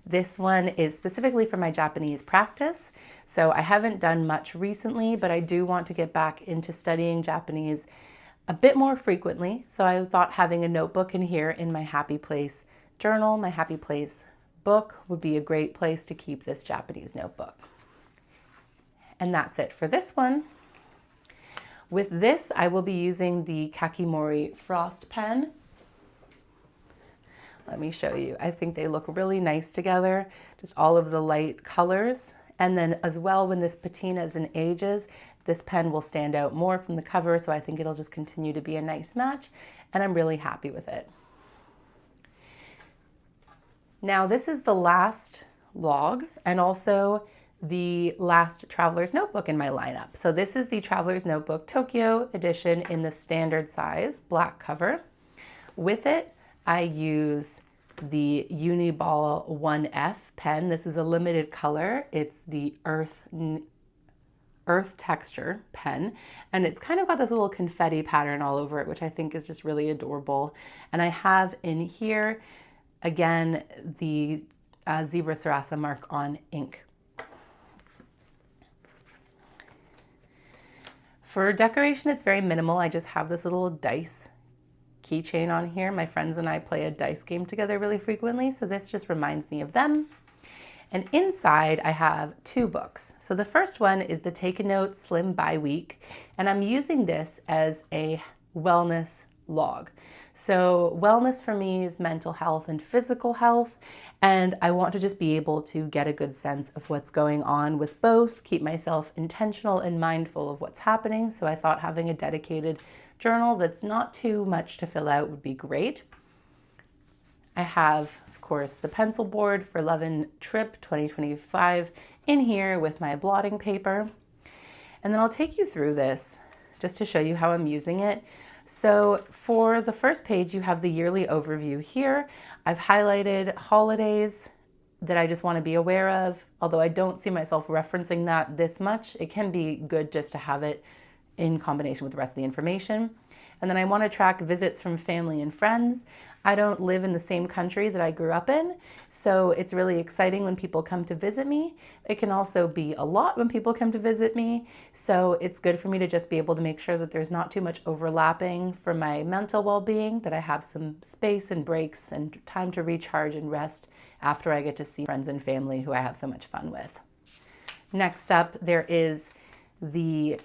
This one is specifically for my Japanese practice. So I haven't done much recently, but I do want to get back into studying Japanese a bit more frequently. So I thought having a notebook in here in my Happy Place journal, my Happy Place book, would be a great place to keep this Japanese notebook. And that's it for this one. With this, I will be using the Kakimori Frost pen. Let me show you. I think they look really nice together, just all of the light colors. And then as well, when this patinas and ages, this pen will stand out more from the cover, so I think it'll just continue to be a nice match, and I'm really happy with it. Now this is the last log and also the last Traveler's Notebook in my lineup. So this is the Traveler's Notebook Tokyo edition in the standard size, black cover. With it, I use the Uniball 1F pen. This is a limited color. It's the earth texture pen, and it's kind of got this little confetti pattern all over it, which I think is just really adorable. And I have in here, again, the Zebra Sarasa mark on ink. For decoration, it's very minimal. I just have this little dice keychain on here. My friends and I play a dice game together really frequently, so this just reminds me of them. And inside I have two books. So the first one is the Take a Note Slim By Week, and I'm using this as a wellness log. So wellness for me is mental health and physical health, and I want to just be able to get a good sense of what's going on with both, keep myself intentional and mindful of what's happening. So I thought having a dedicated journal that's not too much to fill out would be great. I have, of course, the pencil board for Love and Trip 2025 in here with my blotting paper. And then I'll take you through this just to show you how I'm using it. So for the first page, you have the yearly overview here. I've highlighted holidays that I just want to be aware of. Although I don't see myself referencing that this much, it can be good just to have it in combination with the rest of the information. And then I want to track visits from family and friends. I don't live in the same country that I grew up in, so it's really exciting when people come to visit me. It can also be a lot when people come to visit me, so it's good for me to just be able to make sure that there's not too much overlapping for my mental well-being, that I have some space and breaks and time to recharge and rest after I get to see friends and family who I have so much fun with. Next up, there is the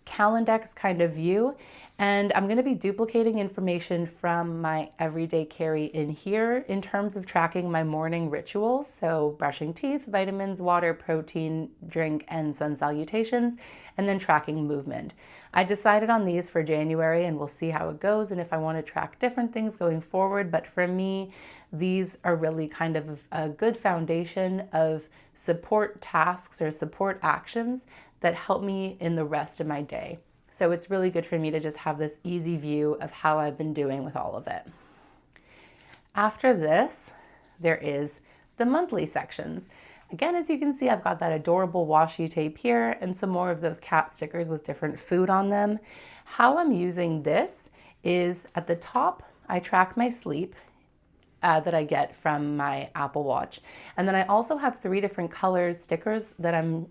Calendex kind of view, and I'm going to be duplicating information from my everyday carry in here in terms of tracking my morning rituals, so brushing teeth, vitamins, water, protein drink, and sun salutations, and then tracking movement. I decided on these for January, and we'll see how it goes and if I want to track different things going forward, but for me, these are really kind of a good foundation of support tasks or support actions that help me in the rest of my day. So it's really good for me to just have this easy view of how I've been doing with all of it. After this, there is the monthly sections. Again, as you can see, I've got that adorable washi tape here and some more of those cat stickers with different food on them. How I'm using this is at the top, I track my sleep that I get from my Apple Watch. And then I also have 3 different colors stickers that I'm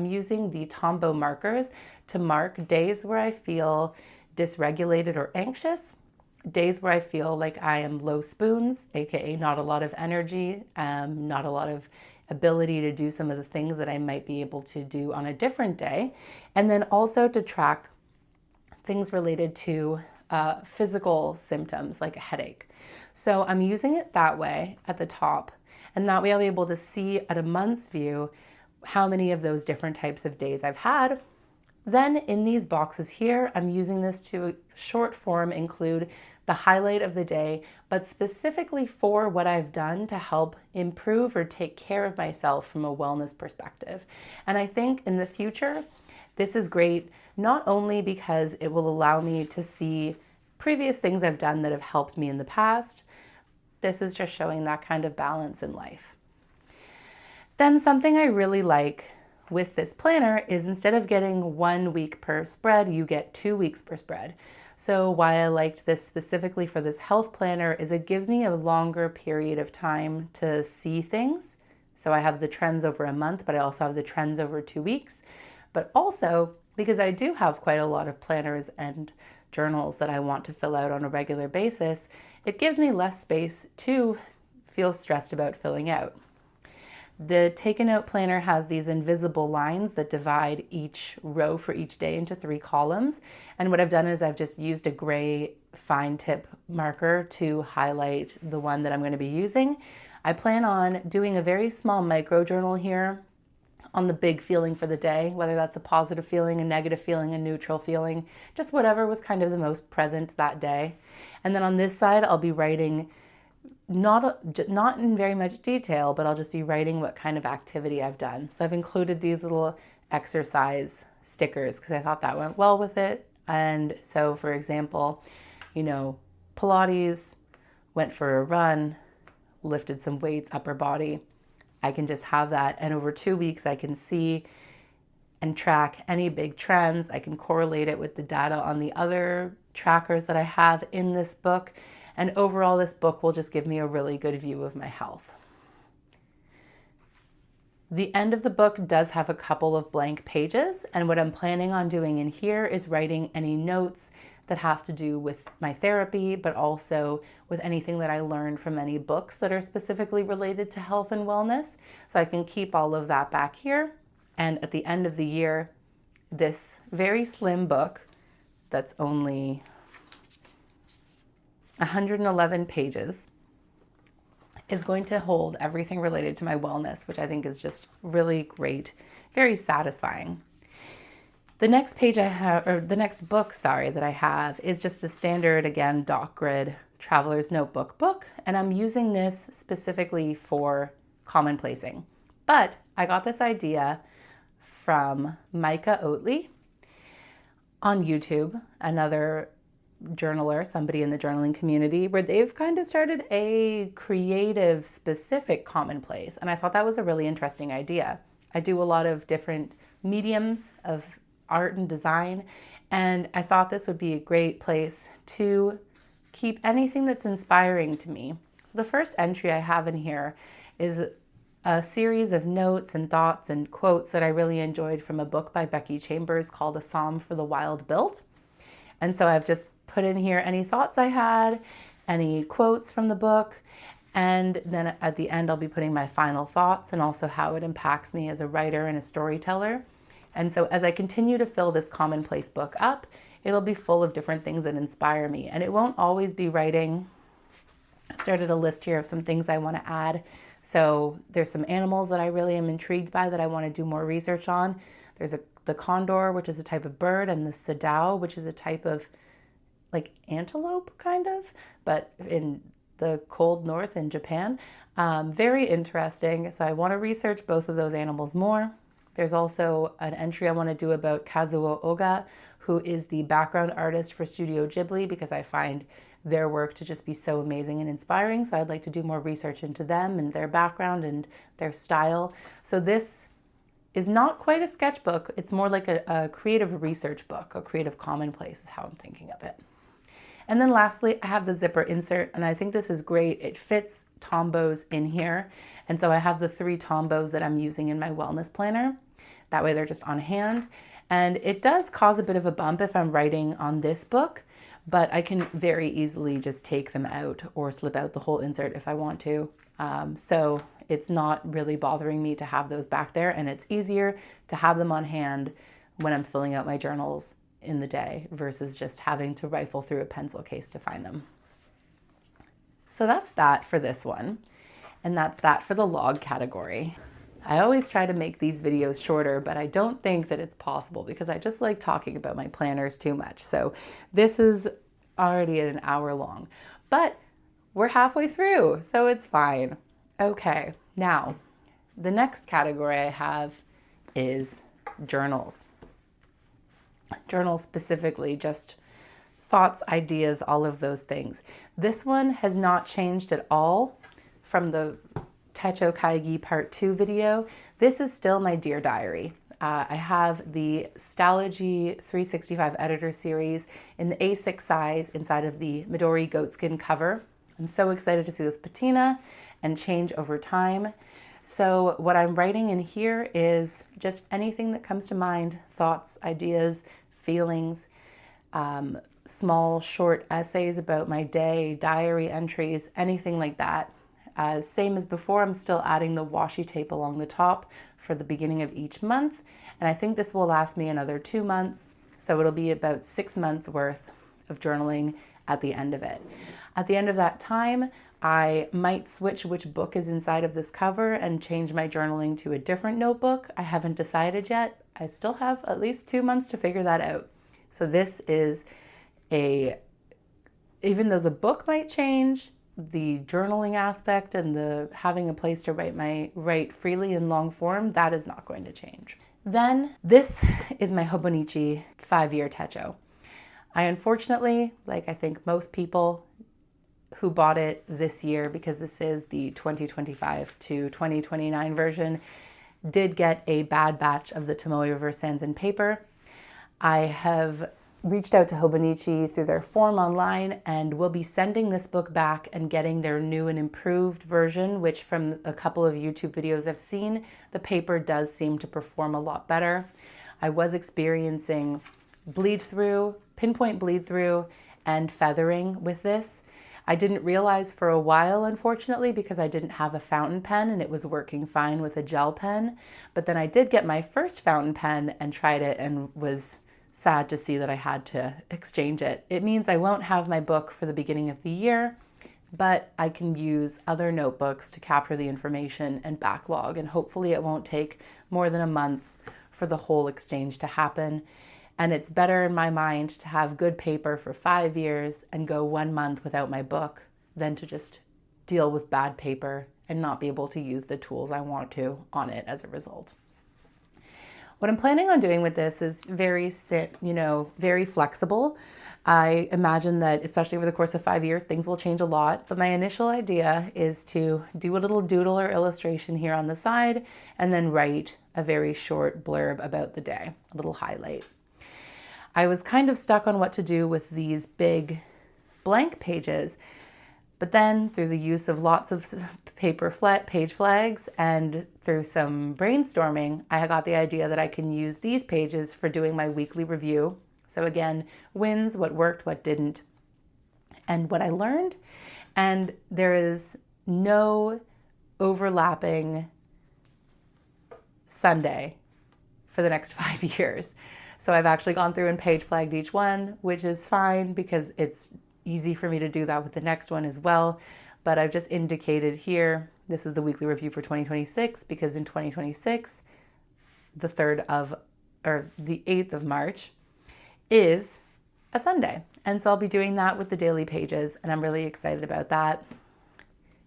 using the Tombow markers to mark days where I feel dysregulated or anxious, days where I feel like I am low spoons, aka not a lot of energy, not a lot of ability to do some of the things that I might be able to do on a different day. And then also to track things related to physical symptoms like a headache. So I'm using it that way at the top, and that way I'll be able to see at a month's view how many of those different types of days I've had. Then in these boxes here, I'm using this to short form include the highlight of the day, but specifically for what I've done to help improve or take care of myself from a wellness perspective. And I think in the future, this is great, not only because it will allow me to see previous things I've done that have helped me in the past. This is just showing that kind of balance in life. Then something I really like with this planner is instead of getting 1 week per spread, you get 2 weeks per spread. So why I liked this specifically for this health planner is it gives me a longer period of time to see things. So I have the trends over a month, but I also have the trends over 2 weeks. But also, because I do have quite a lot of planners and journals that I want to fill out on a regular basis, it gives me less space to feel stressed about filling out. The Take a Note planner has these invisible lines that divide each row for each day into 3 columns. And what I've done is I've just used a gray fine tip marker to highlight the one that I'm going to be using. I plan on doing a very small micro journal here on the big feeling for the day, whether that's a positive feeling, a negative feeling, a neutral feeling, just whatever was kind of the most present that day. And then on this side, I'll be writing not in very much detail, but I'll just be writing what kind of activity I've done. So I've included these little exercise stickers because I thought that went well with it. And so, for example, Pilates, went for a run, lifted some weights, upper body. I can just have that. And over 2 weeks, I can see and track any big trends. I can correlate it with the data on the other trackers that I have in this book. And overall, this book will just give me a really good view of my health. The end of the book does have a couple of blank pages, and what I'm planning on doing in here is writing any notes that have to do with my therapy, but also with anything that I learned from any books that are specifically related to health and wellness. So I can keep all of that back here. And at the end of the year, this very slim book that's only 111 pages is going to hold everything related to my wellness, which I think is just really great, very satisfying. The next page I have, or the next book, that I have is just a standard, again, Doc Grid Traveler's Notebook book, and I'm using this specifically for commonplacing. But I got this idea from Micah Oatley on YouTube, another journaler, somebody in the journaling community, where they've kind of started a creative specific commonplace. And I thought that was a really interesting idea. I do a lot of different mediums of art and design, and I thought this would be a great place to keep anything that's inspiring to me. So the first entry I have in here is a series of notes and thoughts and quotes that I really enjoyed from a book by Becky Chambers called A Psalm for the Wild Built. And so I've just put in here any thoughts I had, any quotes from the book, and then at the end I'll be putting my final thoughts and also how it impacts me as a writer and a storyteller. And so as I continue to fill this commonplace book up, it'll be full of different things that inspire me. And it won't always be writing. I've started a list here of some things I want to add. So there's some animals that I really am intrigued by that I want to do more research on. There's the condor, which is a type of bird, and the sadao, which is a type of like antelope kind of, but in the cold north in Japan. Very interesting. So I want to research both of those animals more. There's also an entry I want to do about Kazuo Oga, who is the background artist for Studio Ghibli, because I find their work to just be so amazing and inspiring. So I'd like to do more research into them and their background and their style. So this is not quite a sketchbook. It's more like a creative research book, a creative commonplace is how I'm thinking of it. And then lastly, I have the zipper insert, and I think this is great. It fits tombos in here. And so I have the 3 tombos that I'm using in my wellness planner. That way they're just on hand. And it does cause a bit of a bump if I'm writing on this book, but I can very easily just take them out or slip out the whole insert if I want to. So it's not really bothering me to have those back there, and it's easier to have them on hand when I'm filling out my journals in the day versus just having to rifle through a pencil case to find them. So that's that for this one. And that's that for the log category. I always try to make these videos shorter, but I don't think that it's possible because I just like talking about my planners too much. So this is already at an hour long, but we're halfway through, so it's fine. Okay, now the next category I have is journals. Journals specifically, just thoughts, ideas, all of those things. This one has not changed at all from the Techo Kaigi Part 2 video. This is still my Dear Diary. I have the Stalogy 365 Editor Series in the A6 size inside of the Midori goatskin cover. I'm so excited to see this patina and change over time. So what I'm writing in here is just anything that comes to mind, thoughts, ideas, feelings, small short essays about my day, diary entries, anything like that. Same as before, I'm still adding the washi tape along the top for the beginning of each month. And I think this will last me another 2 months. So it'll be about 6 months worth of journaling at the end of it. At the end of that time, I might switch which book is inside of this cover and change my journaling to a different notebook. I haven't decided yet. I still have at least 2 months to figure that out. So this is even though the book might change, the journaling aspect and the having a place to write freely in long form, that is not going to change. Then this is my Hobonichi 5-year techo. I unfortunately, like I think most people who bought it this year, because this is the 2025 to 2029 version, did get a bad batch of the Tomoe Reverse Sans in paper. I have reached out to Hobonichi through their form online and will be sending this book back and getting their new and improved version, which from a couple of YouTube videos I've seen, the paper does seem to perform a lot better. I was experiencing bleed through, pinpoint bleed through, and feathering with this. I didn't realize for a while, unfortunately, because I didn't have a fountain pen and it was working fine with a gel pen. But then I did get my first fountain pen and tried it and was sad to see that I had to exchange it. It means I won't have my book for the beginning of the year, but I can use other notebooks to capture the information and backlog, and hopefully it won't take more than a month for the whole exchange to happen. And it's better in my mind to have good paper for 5 years and go 1 month without my book than to just deal with bad paper and not be able to use the tools I want to on it as a result. What I'm planning on doing with this is very flexible. I imagine that especially over the course of 5 years, things will change a lot, but my initial idea is to do a little doodle or illustration here on the side and then write a very short blurb about the day, a little highlight. I was kind of stuck on what to do with these big blank pages, but then through the use of lots of paper page flags and through some brainstorming, I got the idea that I can use these pages for doing my weekly review. So again, wins, what worked, what didn't, and what I learned. And there is no overlapping Sunday for the next 5 years. So I've actually gone through and page flagged each one, which is fine because it's easy for me to do that with the next one as well. But I've just indicated here, this is the weekly review for 2026, because in 2026, the 8th of March is a Sunday. And so I'll be doing that with the daily pages, and I'm really excited about that,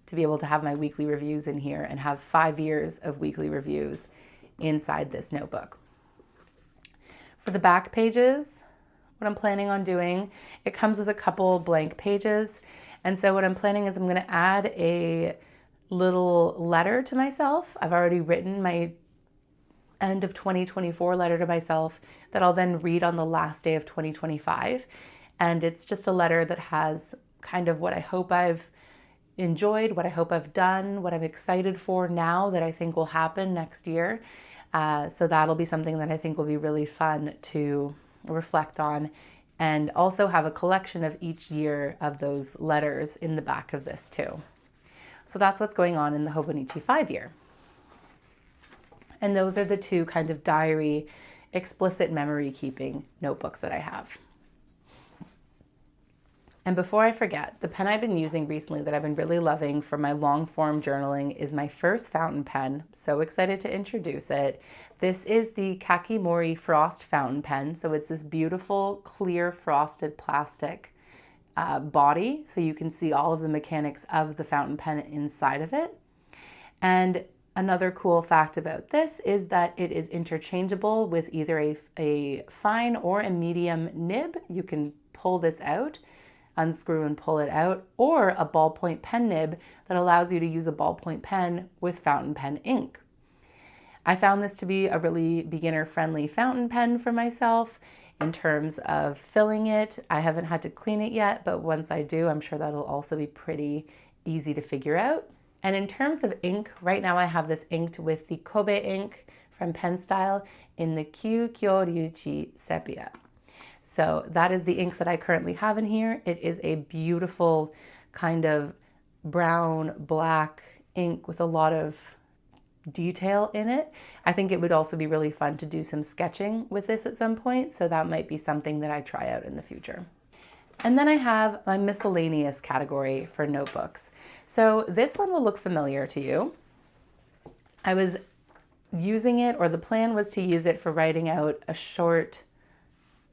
to be able to have my weekly reviews in here and have 5 years of weekly reviews inside this notebook. For the back pages, what I'm planning on doing, it comes with a couple blank pages. And so what I'm planning is I'm going to add a little letter to myself. I've already written my end of 2024 letter to myself that I'll then read on the last day of 2025. And it's just a letter that has kind of what I hope I've enjoyed, what I hope I've done, what I'm excited for now that I think will happen next year. So that'll be something that I think will be really fun to reflect on, and also have a collection of each year of those letters in the back of this too. So that's what's going on in the Hobonichi 5-year. And those are the two kind of diary, explicit memory keeping notebooks that I have. And before I forget, the pen I've been using recently that I've been really loving for my long form journaling is my first fountain pen. So excited to introduce it. This is the Kakimori Frost fountain pen. So it's this beautiful, clear, frosted plastic body. So you can see all of the mechanics of the fountain pen inside of it. And another cool fact about this is that it is interchangeable with either a fine or a medium nib. You can pull this out, unscrew and pull it out, or a ballpoint pen nib that allows you to use a ballpoint pen with fountain pen ink. I found this to be a really beginner-friendly fountain pen for myself in terms of filling it. I haven't had to clean it yet, but once I do, I'm sure that'll also be pretty easy to figure out. And in terms of ink, right now I have this inked with the Kobe ink from Pen Style in the Kyukyo Ryuchi Sepia. So that is the ink that I currently have in here. It is a beautiful kind of brown, black ink with a lot of detail in it. I think it would also be really fun to do some sketching with this at some point, so that might be something that I try out in the future. And then I have my miscellaneous category for notebooks. So this one will look familiar to you. I was using it, or the plan was to use it for writing out a short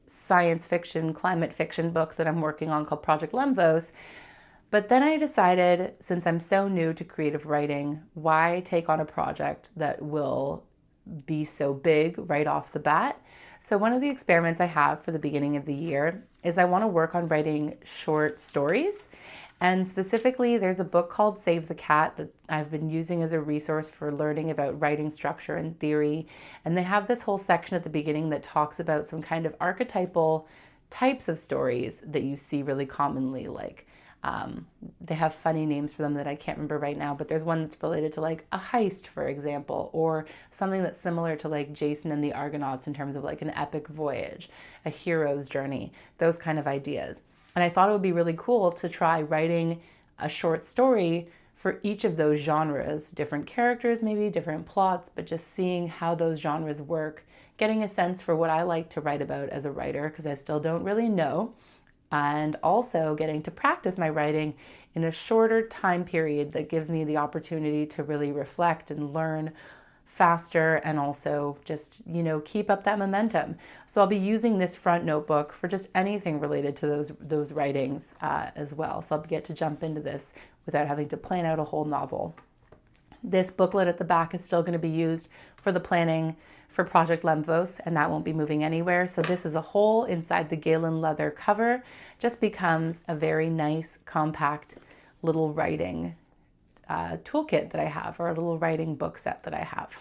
science fiction, climate fiction book that I'm working on called Project Lemvos. But then I decided, since I'm so new to creative writing, why take on a project that will be so big right off the bat? So one of the experiments I have for the beginning of the year is I want to work on writing short stories. And specifically, there's a book called Save the Cat that I've been using as a resource for learning about writing structure and theory. And they have this whole section at the beginning that talks about some kind of archetypal types of stories that you see really commonly, like they have funny names for them that I can't remember right now, but there's one that's related to like a heist, for example, or something that's similar to like Jason and the Argonauts in terms of like an epic voyage, a hero's journey, those kind of ideas. And I thought it would be really cool to try writing a short story for each of those genres, different characters, maybe different plots, but just seeing how those genres work, getting a sense for what I like to write about as a writer, because I still don't really know, and also getting to practice my writing in a shorter time period that gives me the opportunity to really reflect and learn faster, and also just, keep up that momentum. So I'll be using this front notebook for just anything related to those writings as well. So I'll get to jump into this without having to plan out a whole novel. This booklet at the back is still going to be used for the planning for Project Lemvos, and that won't be moving anywhere. So this is a hole inside the Galen leather cover, just becomes a very nice, compact little writing toolkit that I have, or a little writing book set that I have.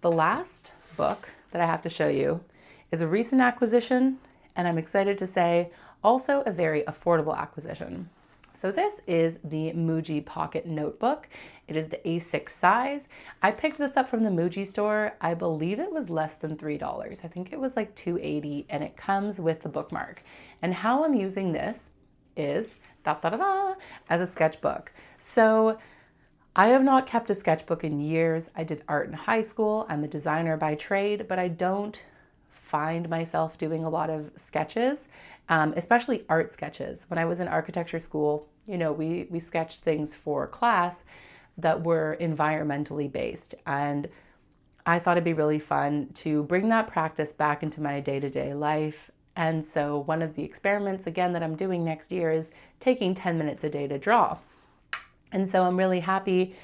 The last book that I have to show you is a recent acquisition, and I'm excited to say also a very affordable acquisition. So this is the Muji Pocket Notebook. It is the A6 size. I picked this up from the Muji store. I believe it was less than $3. I think it was like $2.80, and it comes with the bookmark. And how I'm using this is as a sketchbook. So I have not kept a sketchbook in years. I did art in high school. I'm a designer by trade, but I don't find myself doing a lot of sketches, especially art sketches. When I was in architecture school, we sketched things for class that were environmentally based. And I thought it'd be really fun to bring that practice back into my day-to-day life. And so one of the experiments, again, that I'm doing next year is taking 10 minutes a day to draw. And so I'm really happy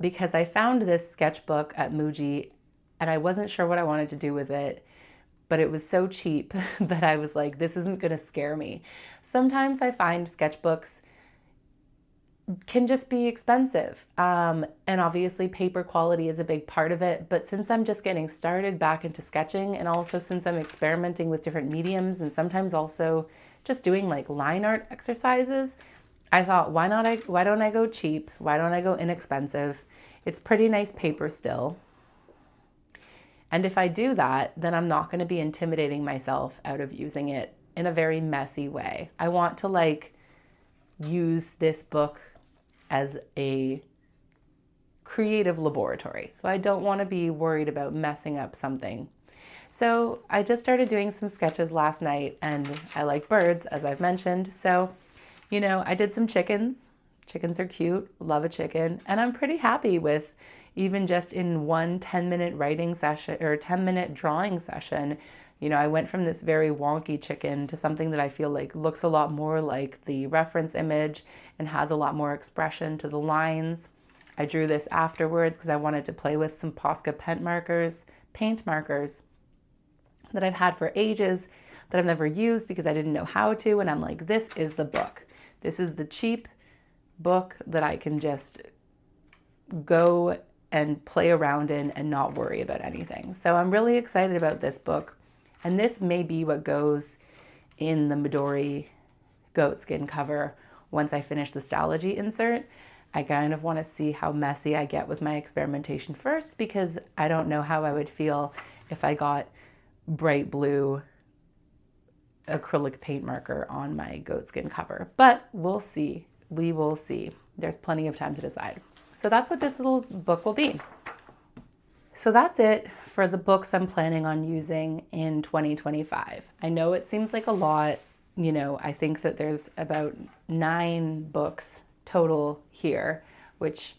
because I found this sketchbook at Muji, and I wasn't sure what I wanted to do with it, but it was so cheap that I was like, this isn't going to scare me. Sometimes I find sketchbooks can just be expensive. And obviously paper quality is a big part of it. But since I'm just getting started back into sketching, and also since I'm experimenting with different mediums, and sometimes also just doing like line art exercises, I thought, why don't I go cheap? Why don't I go inexpensive? It's pretty nice paper still. And if I do that, then I'm not going to be intimidating myself out of using it in a very messy way. I want to use this book as a creative laboratory. So I don't want to be worried about messing up something. So I just started doing some sketches last night, and I like birds, as I've mentioned. So, I did some chickens. Chickens are cute, love a chicken, and I'm pretty happy with even just in one 10-minute writing session or 10-minute drawing session. I went from this very wonky chicken to something that I feel like looks a lot more like the reference image and has a lot more expression to the lines. I drew this afterwards because I wanted to play with some Posca paint markers that I've had for ages that I've never used because I didn't know how to. And I'm like, this is the book. This is the cheap book that I can just go and play around in and not worry about anything. So I'm really excited about this book. And this may be what goes in the Midori goatskin cover once I finish the Stalogy insert. I kind of want to see how messy I get with my experimentation first, because I don't know how I would feel if I got bright blue acrylic paint marker on my goatskin cover. But we'll see. We will see. There's plenty of time to decide. So that's what this little book will be. So that's it for the books I'm planning on using in 2025. I know it seems like a lot. I think that there's about 9 books total here, which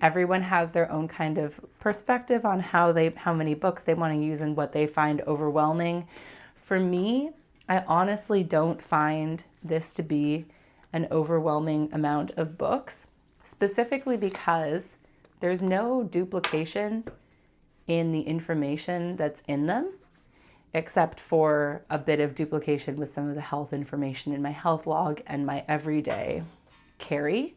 everyone has their own kind of perspective on how many books they want to use and what they find overwhelming. For me, I honestly don't find this to be an overwhelming amount of books, specifically because there's no duplication in the information that's in them, except for a bit of duplication with some of the health information in my health log and my everyday carry.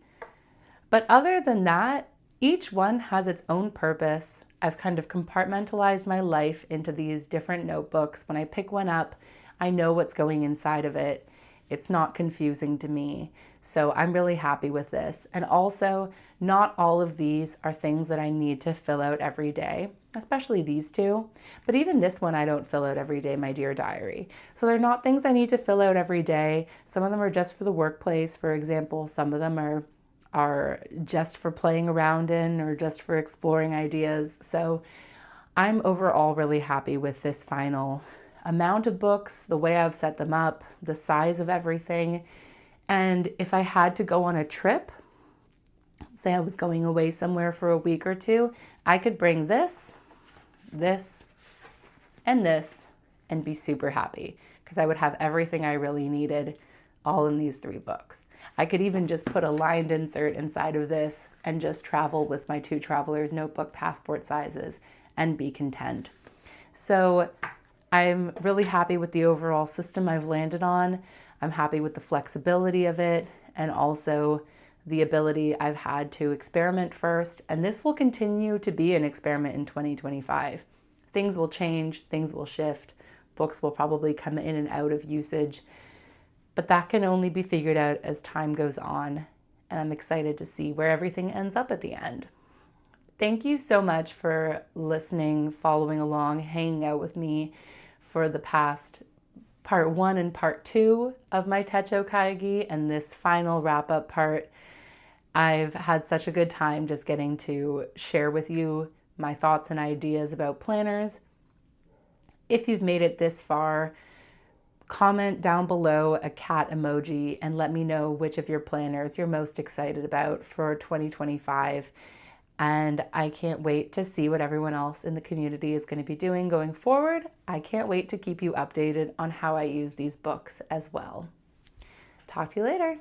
But other than that, each one has its own purpose. I've kind of compartmentalized my life into these different notebooks. When I pick one up, I know what's going inside of it. It's not confusing to me. So I'm really happy with this. And also, not all of these are things that I need to fill out every day, especially these two. But even this one, I don't fill out every day, my dear diary. So they're not things I need to fill out every day. Some of them are just for the workplace, for example. Some of them are just for playing around in or just for exploring ideas. So I'm overall really happy with this final amount of books, the way I've set them up, the size of everything. And if I had to go on a trip, say I was going away somewhere for a week or two, I could bring this, and this, and be super happy because I would have everything I really needed all in these 3 books. I could even just put a lined insert inside of this and just travel with my 2 traveler's notebook passport sizes and be content. So I'm really happy with the overall system I've landed on. I'm happy with the flexibility of it and also the ability I've had to experiment first. And this will continue to be an experiment in 2025. Things will change, things will shift, books will probably come in and out of usage, but that can only be figured out as time goes on. And I'm excited to see where everything ends up at the end. Thank you so much for listening, following along, hanging out with me for the past part 1 and part 2 of my techo kaigi and this final wrap-up part. I've had such a good time just getting to share with you my thoughts and ideas about planners. If you've made it this far, comment down below a cat emoji and let me know which of your planners you're most excited about for 2025. And I can't wait to see what everyone else in the community is going to be doing going forward. I can't wait to keep you updated on how I use these books as well. Talk to you later.